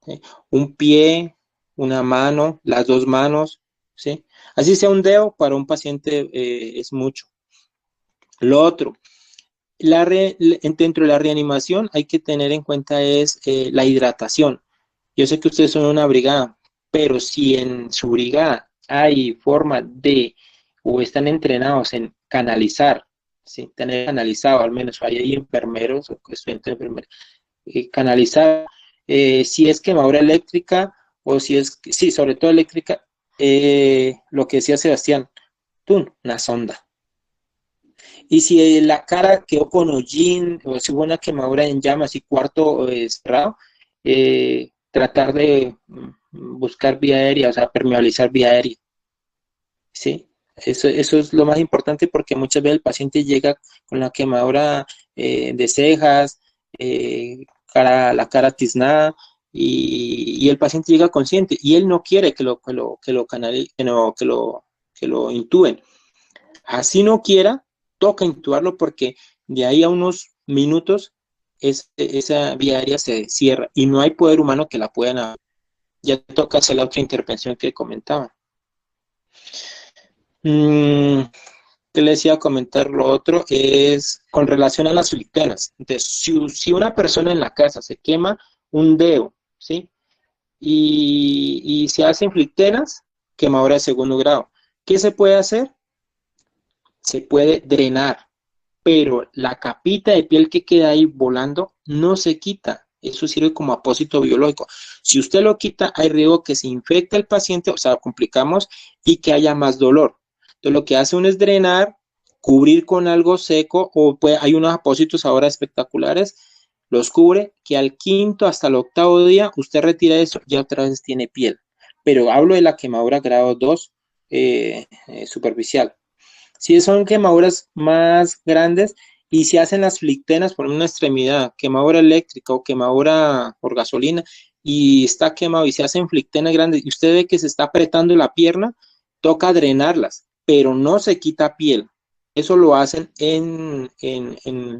¿sí? Un pie, una mano, las 2 manos, ¿sí? Así sea un dedo, para un paciente es mucho. Lo otro, dentro de la reanimación hay que tener en cuenta es la hidratación. Yo sé que ustedes son una brigada, pero si en su brigada hay forma de, o están entrenados en canalizar, ¿sí? Tener canalizado, al menos hay enfermeros o estudiantes de enfermería, canalizar, si es quemadura eléctrica o si es, sí, sobre todo eléctrica, lo que decía Sebastián, una sonda. Y si la cara quedó con hollín o si hubo una quemadura en llamas y cuarto cerrado, tratar de buscar vía aérea, o sea, permeabilizar vía aérea. ¿Sí? Eso es lo más importante porque muchas veces el paciente llega con la quemadura de cejas, la cara tiznada y el paciente llega consciente y él no quiere que lo intuben. Así no quiera, toca intubarlo porque de ahí a unos minutos esa vía aérea se cierra y no hay poder humano que la puedan abrir. Ya toca hacer la otra intervención que comentaba. ¿Qué les iba a comentar? Lo otro es con relación a las flictenas. Entonces, si una persona en la casa se quema un dedo, ¿sí? Y se hacen flictenas, quemadura de segundo grado. ¿Qué se puede hacer? Se puede drenar, pero la capita de piel que queda ahí volando no se quita. Eso sirve como apósito biológico. Si usted lo quita, hay riesgo que se infecte el paciente, o sea, complicamos y que haya más dolor. Entonces, lo que hace uno es drenar, cubrir con algo seco, o hay unos apósitos ahora espectaculares, los cubre, que al 5º hasta el 8º día usted retira eso, ya otra vez tiene piel. Pero hablo de la quemadura grado 2 superficial. Si son quemaduras más grandes y se hacen las flictenas por una extremidad, quemadura eléctrica o quemadura por gasolina, y está quemado y se hacen flictenas grandes y usted ve que se está apretando la pierna, toca drenarlas, pero no se quita piel. Eso lo hacen en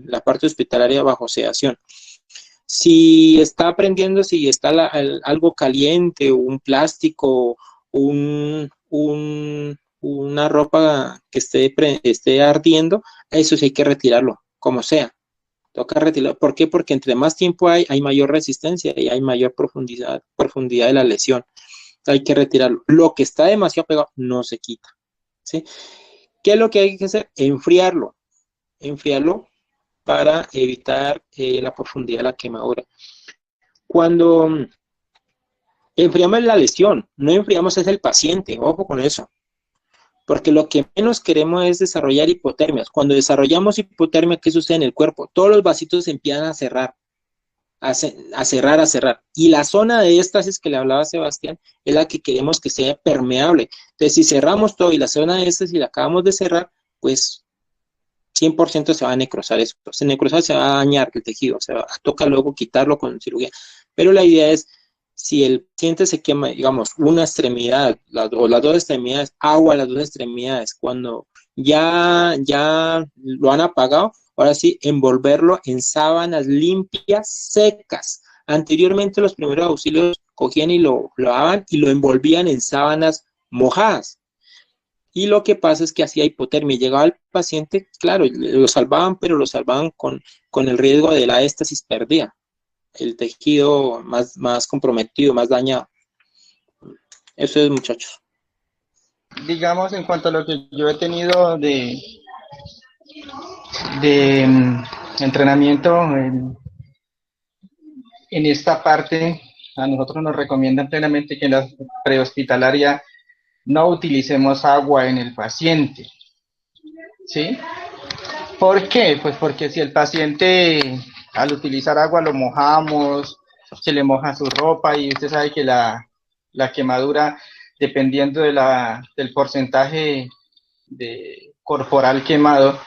la parte hospitalaria bajo sedación. Si está prendiendo, si está algo caliente, un plástico, una ropa que esté ardiendo, eso sí hay que retirarlo, como sea. Toca retirarlo. ¿Por qué? Porque entre más tiempo hay mayor resistencia y hay mayor profundidad de la lesión. Hay que retirarlo. Lo que está demasiado pegado no se quita, ¿sí? ¿Qué es lo que hay que hacer? Enfriarlo para evitar la profundidad de la quemadura. Cuando enfriamos la lesión, no enfriamos es el paciente, ojo con eso. Porque lo que menos queremos es desarrollar hipotermias. Cuando desarrollamos hipotermia, ¿qué sucede en el cuerpo? Todos los vasitos se empiezan a cerrar, a cerrar. Y la zona de éstasis que le hablaba Sebastián es la que queremos que sea permeable. Entonces, si cerramos todo y la zona de éstasis la acabamos de cerrar, pues 100% se va a necrosar eso. Se necrosar, se va a dañar el tejido, toca luego quitarlo con cirugía. Pero la idea es, si el paciente se quema, digamos, una extremidad o las dos extremidades, agua a las dos extremidades, cuando ya lo han apagado, ahora sí, envolverlo en sábanas limpias, secas. Anteriormente los primeros auxilios cogían y lo lavaban y lo envolvían en sábanas mojadas. Y lo que pasa es que hacía hipotermia. Llegaba el paciente, claro, lo salvaban, pero lo salvaban con el riesgo de la éstasis perdida. El tejido más comprometido, más dañado. Eso es, muchachos. Digamos, en cuanto a lo que yo he tenido de entrenamiento en esta parte, a nosotros nos recomiendan plenamente que en la prehospitalaria no utilicemos agua en el paciente, ¿sí? ¿Por qué? Pues porque si el paciente al utilizar agua lo mojamos, se le moja su ropa y usted sabe que la quemadura, dependiendo del porcentaje corporal quemado,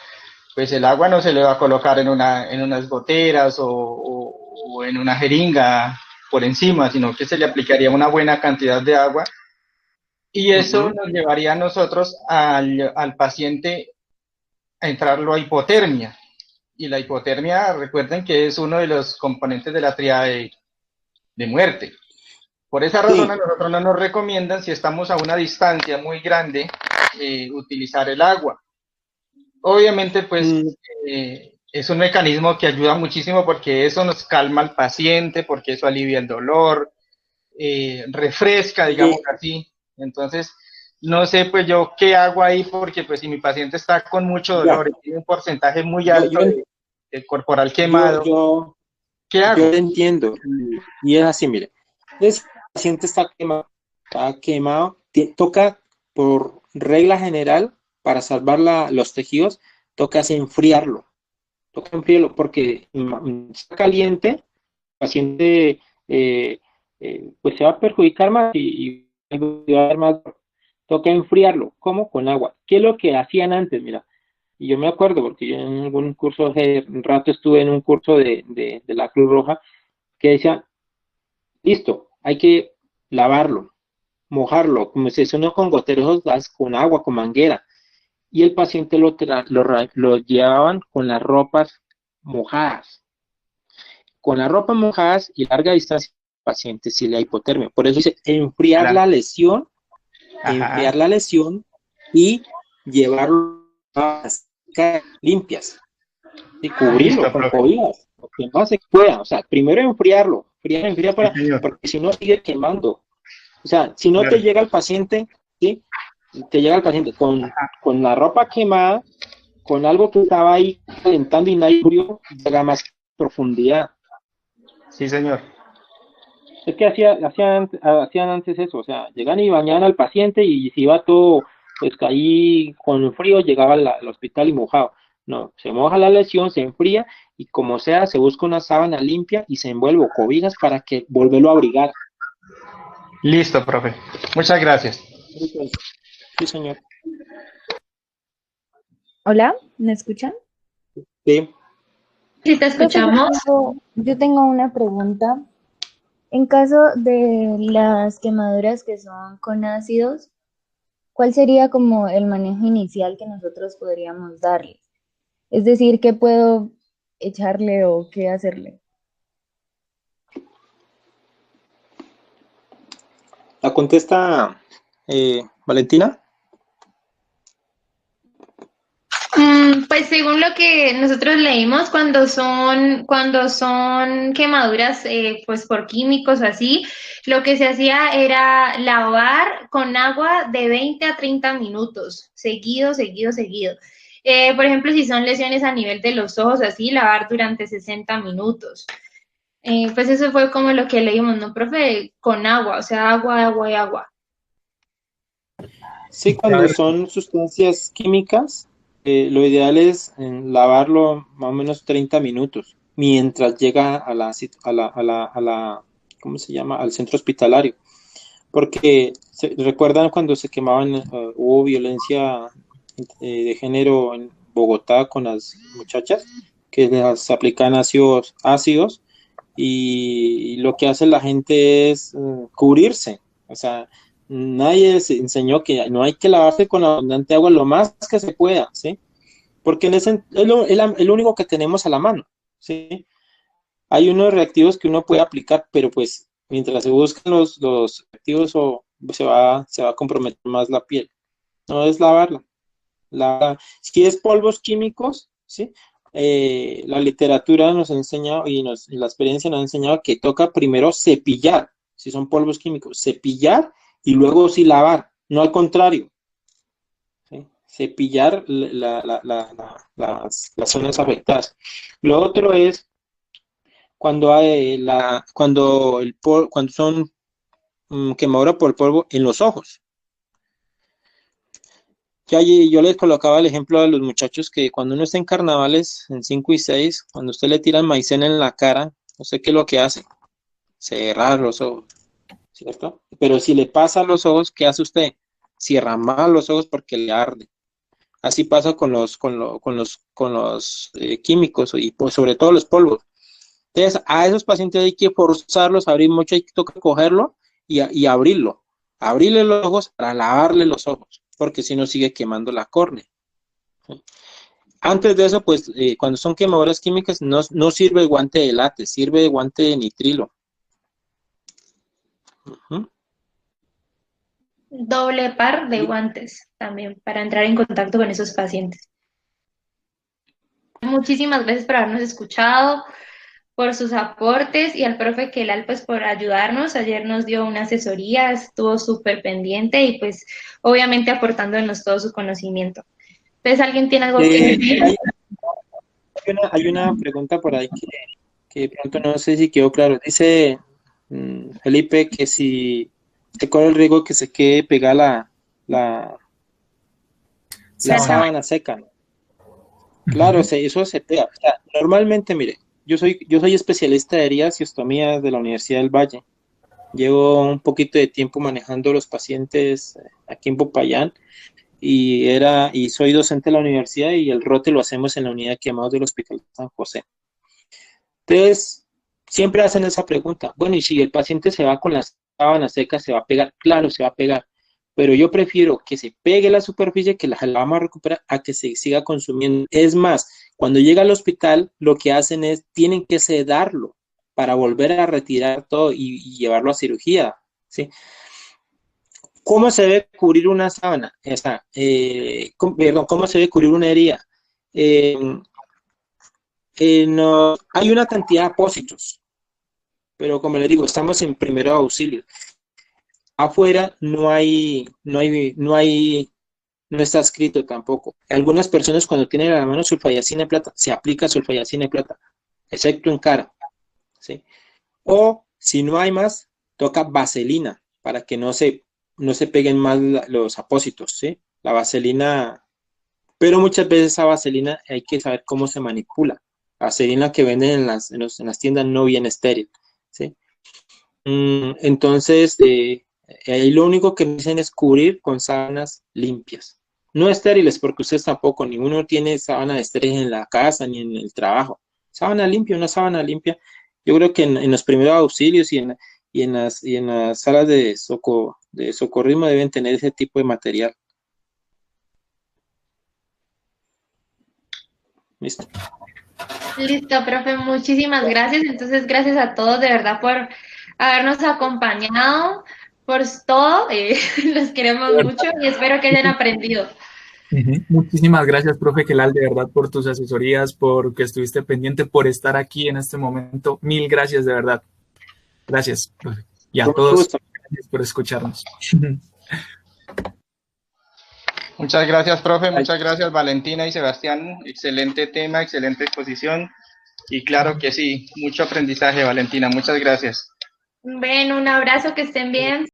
pues el agua no se le va a colocar en unas goteras o en una jeringa por encima, sino que se le aplicaría una buena cantidad de agua. Y eso nos llevaría a nosotros al paciente a entrarlo a hipotermia. Y la hipotermia, recuerden que es uno de los componentes de la tríada de muerte. Por esa razón, a nosotros no nos recomiendan, si estamos a una distancia muy grande, utilizar el agua. Obviamente, pues, es un mecanismo que ayuda muchísimo porque eso nos calma al paciente, porque eso alivia el dolor, refresca, digamos así. Entonces, no sé pues yo qué hago ahí, porque pues si mi paciente está con mucho dolor y tiene un porcentaje muy alto de corporal quemado, ¿qué hago? Yo entiendo, y es así, mire, si el paciente está quemado, toca por regla general, para salvar los tejidos, toca enfriarlo, porque está caliente, el paciente pues se va a perjudicar más y va a haber más. Toca enfriarlo. ¿Cómo? Con agua. ¿Qué es lo que hacían antes? Mira, y yo me acuerdo porque yo en algún curso, hace un rato estuve en un curso de la Cruz Roja, que decían, listo, hay que lavarlo, mojarlo, como se uno con goteros, con agua, con manguera, y el paciente lo llevaban con las ropas mojadas. Con las ropas mojadas y larga distancia, el paciente si le da hipotermia. Por eso dice enfriar la lesión, y llevarlo a las limpias y cubrirlo con cobijas, lo que más se pueda. O sea, primero enfriarlo, porque si no sigue quemando. O sea, si no te llega el paciente, ¿sí? Te llega el paciente con la ropa quemada, con algo que estaba ahí calentando y nadie murió, llega más profundidad. Sí, señor. Es que hacían antes eso, o sea, llegan y bañaban al paciente y si iba todo, pues ahí con frío, llegaba al hospital y mojado. No, se moja la lesión, se enfría y como sea, se busca una sábana limpia y se envuelve cobijas para que volverlo a abrigar. Listo, profe. Muchas gracias. Sí, señor. Hola, ¿me escuchan? Sí. Sí, te escuchamos. Yo tengo una pregunta. En caso de las quemaduras que son con ácidos, ¿cuál sería como el manejo inicial que nosotros podríamos darle? Es decir, ¿qué puedo echarle o qué hacerle? ¿La contesta Valentina? Pues según lo que nosotros leímos, cuando son quemaduras pues por químicos o así, lo que se hacía era lavar con agua de 20 a 30 minutos, seguido. Por ejemplo, si son lesiones a nivel de los ojos, así, lavar durante 60 minutos. Pues eso fue como lo que leímos, ¿no, profe? Con agua, o sea, agua y agua. Sí, cuando son sustancias químicas, lo ideal es lavarlo más o menos 30 minutos, mientras llega a la ¿cómo se llama? Al centro hospitalario. Porque recuerdan cuando se quemaban, hubo violencia de género en Bogotá con las muchachas que las aplican ácidos y lo que hace la gente es cubrirse. O sea, nadie les enseñó que no hay que lavarse con abundante agua lo más que se pueda, ¿sí? Porque es lo único que tenemos a la mano, ¿sí? Hay unos reactivos que uno puede aplicar, pero pues mientras se buscan los reactivos se va a comprometer más la piel. No es lavarla. Si es polvos químicos, ¿sí? La literatura nos ha enseñado y la experiencia nos ha enseñado que toca primero cepillar, si son polvos químicos, cepillar y luego sí lavar, no al contrario, ¿sí? Cepillar las zonas afectadas. Lo otro es cuando son quemaduras por polvo en los ojos. Yo les colocaba el ejemplo a los muchachos que cuando uno está en carnavales, en 5 y 6, cuando usted le tira maicena en la cara, no sé qué es lo que hace, cerrar los ojos, ¿cierto? Pero si le pasa a los ojos, ¿qué hace usted? Cierra más los ojos porque le arde. Así pasa con los químicos y sobre todo los polvos. Entonces, a esos pacientes hay que forzarlos a abrir mucho, hay que tocar cogerlo y abrirle los ojos para lavarle los ojos, porque si no sigue quemando la córnea. ¿Sí? Antes de eso, pues, cuando son quemaduras químicas, no sirve el guante de látex, sirve el guante de nitrilo. Doble par de guantes también para entrar en contacto con esos pacientes. Muchísimas gracias por habernos escuchado, por sus aportes y al profe Kelal pues por ayudarnos. Ayer nos dio una asesoría, estuvo súper pendiente y pues obviamente aportándonos todo su conocimiento. Entonces, ¿alguien tiene algo que decir? Hay una pregunta por ahí que de pronto no sé si quedó claro. Dice Felipe que si se corre el riesgo que se quede pegada la sábana seca. Claro, eso se pega. O sea, normalmente, mire, yo soy especialista de heridas y ostomías de la Universidad del Valle. Llevo un poquito de tiempo manejando los pacientes aquí en Popayán y soy docente de la universidad y el rote lo hacemos en la unidad de quemados del Hospital San José. Entonces, siempre hacen esa pregunta. Bueno, y si el paciente se va con las sábanas secas, ¿se va a pegar? Claro, se va a pegar. Pero yo prefiero que se pegue la superficie, que la vamos a recuperar, a que se siga consumiendo. Es más, cuando llega al hospital, lo que hacen es, tienen que sedarlo para volver a retirar todo y llevarlo a cirugía, ¿sí? ¿Cómo se debe cubrir una sábana? ¿Cómo se debe cubrir una herida? Hay una cantidad de apósitos, pero como les digo, estamos en primeros auxilios. Afuera no está escrito tampoco. Algunas personas cuando tienen a la mano sulfadiacina de plata, se aplica sulfadiacina de plata, excepto en cara, ¿sí? O si no hay más, toca vaselina para que no se peguen más los apósitos, ¿sí? La vaselina, pero muchas veces esa vaselina hay que saber cómo se manipula. La vaselina que venden en las tiendas no viene estéril, ¿sí? Entonces, ahí lo único que me dicen es cubrir con sábanas limpias. No estériles, porque ustedes tampoco, ninguno tiene sábana estéril en la casa ni en el trabajo. Una sábana limpia. Yo creo que en los primeros auxilios y en las salas de socorrismo deben tener ese tipo de material. ¿Listo? Listo, profe, muchísimas gracias. Entonces, gracias a todos de verdad por habernos acompañado, por todo. Los queremos mucho y espero que hayan aprendido. Muchísimas gracias, profe Kelal, de verdad, por tus asesorías, por que estuviste pendiente, por estar aquí en este momento. Mil gracias, de verdad. Gracias, profe. Y a todos, gracias por escucharnos. Muchas gracias, profe. Muchas gracias, Valentina y Sebastián. Excelente tema, excelente exposición. Y claro que sí, mucho aprendizaje, Valentina. Muchas gracias. Ven, un abrazo, que estén bien.